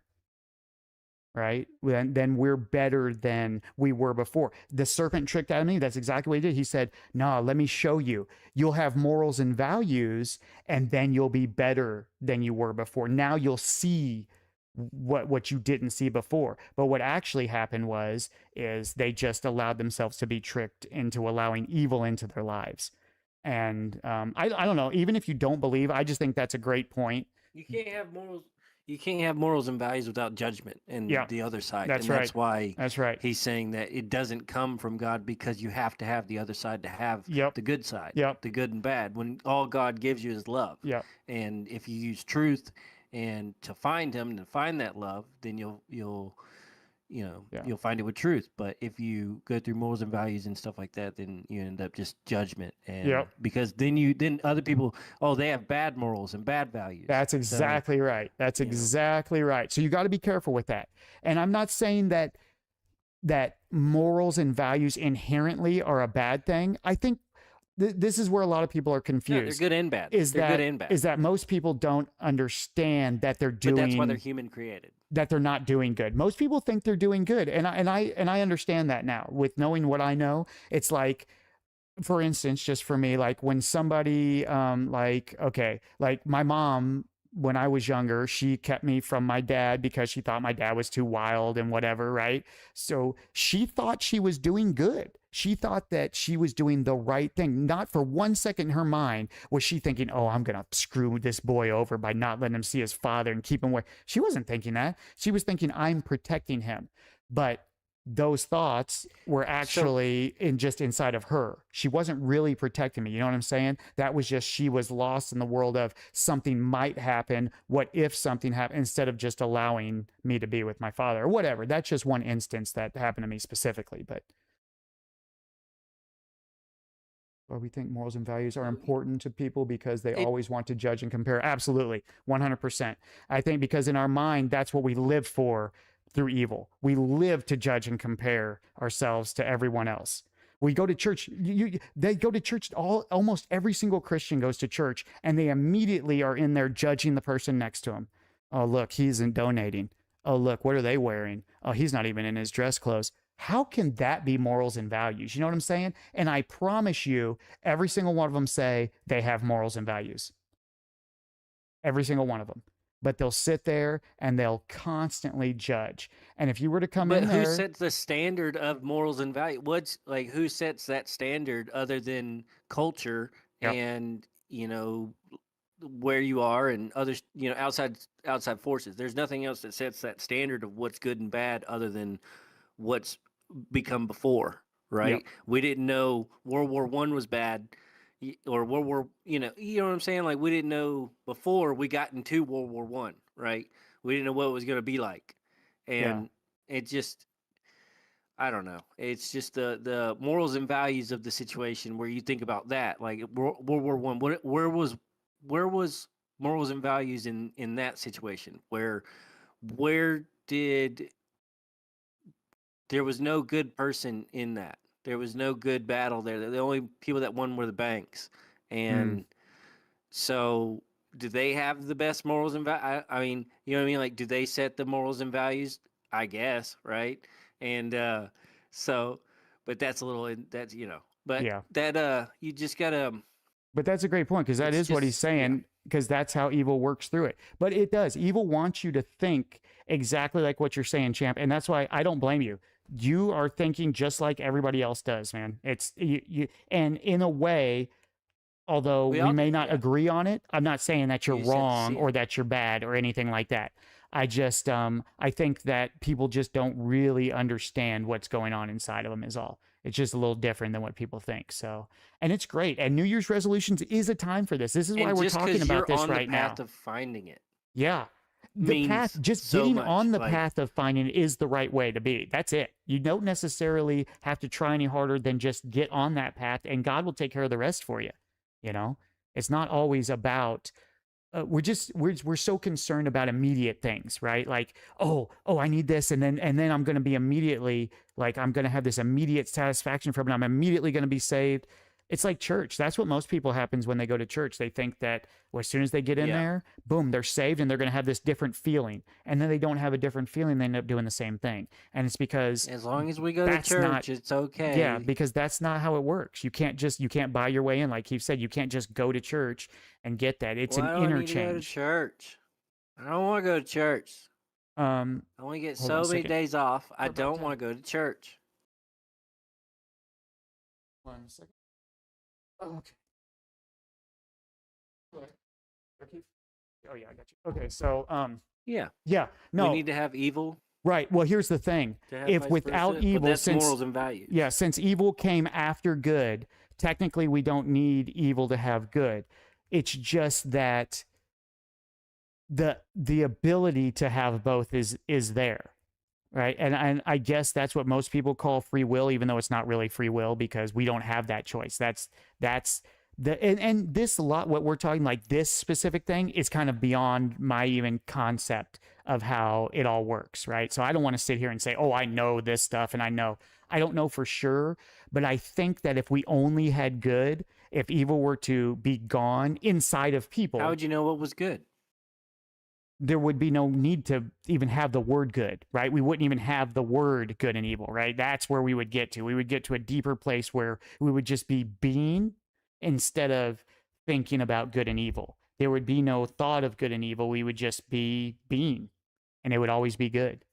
right? Then we're better than we were before. The serpent tricked Adam and Eve. That's exactly what he did. He said, "No, let me show you. You'll have morals and values, and then you'll be better than you were before. Now you'll see what you didn't see before." But what actually happened is they just allowed themselves to be tricked into allowing evil into their lives. And I don't know. Even if you don't believe, I just think that's a great point. You can't have morals. You can't have morals and values without judgment and Yeah, the other side. that's And right. that's why That's right. he's saying that it doesn't come from God because you have to have the other side to have Yep. the good side, Yep. the good and bad. When all God gives you is love. Yep. And if you use truth and to find him and find that love, then you'll Yeah. you'll find it with truth. But if you go through morals and values and stuff like that, then you end up just judgment. And Yep. because then other people, oh, they have bad morals and bad values. That's exactly right. That's exactly right. So you got to be careful with that. And I'm not saying that morals and values inherently are a bad thing. I think this is where a lot of people are confused. No, they're good and bad. Is they're that good and bad. is that most people don't understand that they're doing. But that's why they're human created. That they're not doing good. Most people think they're doing good, and I understand that now with knowing what I know. It's like, for instance, just for me, like when somebody, like my mom, when I was younger, she kept me from my dad because she thought my dad was too wild and whatever, right? So she thought she was doing good. She thought that she was doing the right thing. Not for 1 second in her mind was she thinking, "Oh, I'm going to screw this boy over by not letting him see his father and keep him away." She wasn't thinking that. She was thinking, "I'm protecting him." But those thoughts were actually just inside of her. She wasn't really protecting me. You know what I'm saying? That was just, she was lost in the world of something might happen. What if something happened, instead of just allowing me to be with my father or whatever. That's just one instance that happened to me specifically. But we think morals and values are important to people because they always want to judge and compare. Absolutely. 100%. I think because in our mind, that's what we live for. Through evil, we live to judge and compare ourselves to everyone else. We go to church. They go to church. Almost every single Christian goes to church, and they immediately are in there judging the person next to him. Oh, look, he isn't donating. Oh, look, what are they wearing? Oh, he's not even in his dress clothes. How can that be morals and values? You know what I'm saying? And I promise you, every single one of them say they have morals and values. Every single one of them. But they'll sit there and they'll constantly judge. And if you were to come in there, who sets the standard of morals and value? What's like, who sets that standard other than culture and where you are and others, outside forces? There's nothing else that sets that standard of what's good and bad other than what's become before, right? We didn't know World War I was bad. Or World War, you know what I'm saying? Like, we didn't know before we got into World War One, right? We didn't know what it was going to be like, and it just, I don't know. It's just the morals and values of the situation where you think about that, like World War One. Where was morals and values in that situation? Where did there was no good person in that? There was no good battle there. The only people that won were the banks. And so do they have the best morals and values? I mean, you know what I mean? Like, do they set the morals and values? I guess, right? And but that's a little, that's, but that, you just got to. But that's a great point, because that is what he's saying, because that's how evil works through it. But it does. Evil wants you to think exactly like what you're saying, champ. And that's why I don't blame you. You are thinking just like everybody else does, man. It's you and in a way, although we may not agree on it, I'm not saying that you're wrong or that you're bad or anything like that. I just I think that people just don't really understand what's going on inside of them is all. It's just a little different than what people think. So, and it's great. And New Year's resolutions is a time for this. This is why And we're just talking because about you're this on the right now. path of finding it Yeah. The path, means just so getting much. on the Like, path of finding it is the right way to be. That's it. You don't necessarily have to try any harder than just get on that path, and God will take care of the rest for you. You know, it's not always about we're so concerned about immediate things, right? Like, oh, I need this, and then I'm going to be immediately like I'm going to have this immediate satisfaction from it. I'm immediately going to be saved. It's like church. That's what most people happens when they go to church. They think that well, as soon as they get in Yeah. there, boom, they're saved, and they're going to have this different feeling. And then they don't have a different feeling. They end up doing the same thing. And it's because as long as we go to that's church, not it's okay. yeah, because that's not how it works. You can't buy your way in. Like Keith said, you can't just go to church and get that. It's Why an do I need to go to interchange. church? I don't want to go to church. Um, I want to get Hold on a so many second. days off. I What about don't that? want to go to church. 1 second. Oh, okay. Go ahead. Keith? Oh yeah, I got you. Okay, so Yeah. yeah, no, We need to have evil. right. Well, here's the thing: To have if vice without versa, but evil, that's since morals and values. yeah, since evil came after good, technically we don't need evil to have good. It's just that the ability to have both is there, right? And I guess that's what most people call free will, even though it's not really free will because we don't have that choice. That's the and this a lot what we're talking like this specific thing is kind of beyond my even concept of how it all works, right? So I don't want to sit here and say, oh, I know this stuff, and I don't know for sure, but I think that if we only had good, if evil were to be gone inside of people, How would you know what was good? there would be no need to even have the word good, right? We wouldn't even have the word good and evil, right? That's where we would get to. We would get to a deeper place where we would just be being instead of thinking about good and evil. There would be no thought of good and evil. We would just be being, and it would always be good.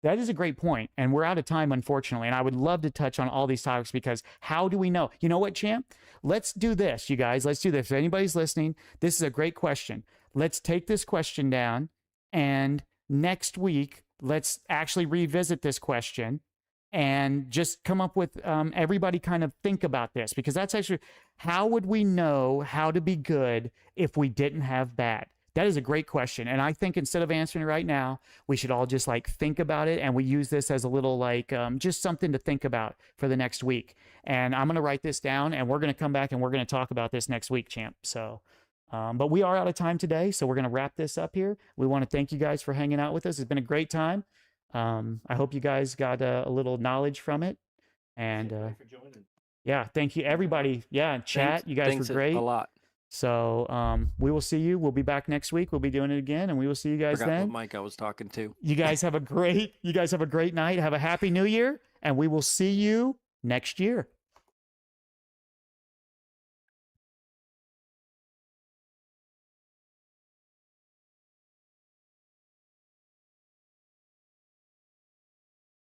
That is a great point, and we're out of time, unfortunately. And I would love to touch on all these topics because how do we know? You know what, champ? Let's do this, you guys. Let's do this. If anybody's listening, this is a great question. Let's take this question down, and next week, let's actually revisit this question and just come up with everybody kind of think about this because that's actually how would we know how to be good if we didn't have bad? That is a great question. And I think instead of answering it right now, we should all just like think about it. And we use this as a little like just something to think about for the next week. And I'm going to write this down and we're going to come back and we're going to talk about this next week, champ. So, but we are out of time today. So we're going to wrap this up here. We want to thank you guys for hanging out with us. It's been a great time. I hope you guys got a little knowledge from it. And Thank you for joining. yeah, thank you, everybody. Yeah, chat. You guys were great. A lot. So we will see you. We'll be back next week. We'll be doing it again, and we will see you guys Forgot then. what mic I was talking to. You guys have a great night. Have a happy new year, and we will see you next year.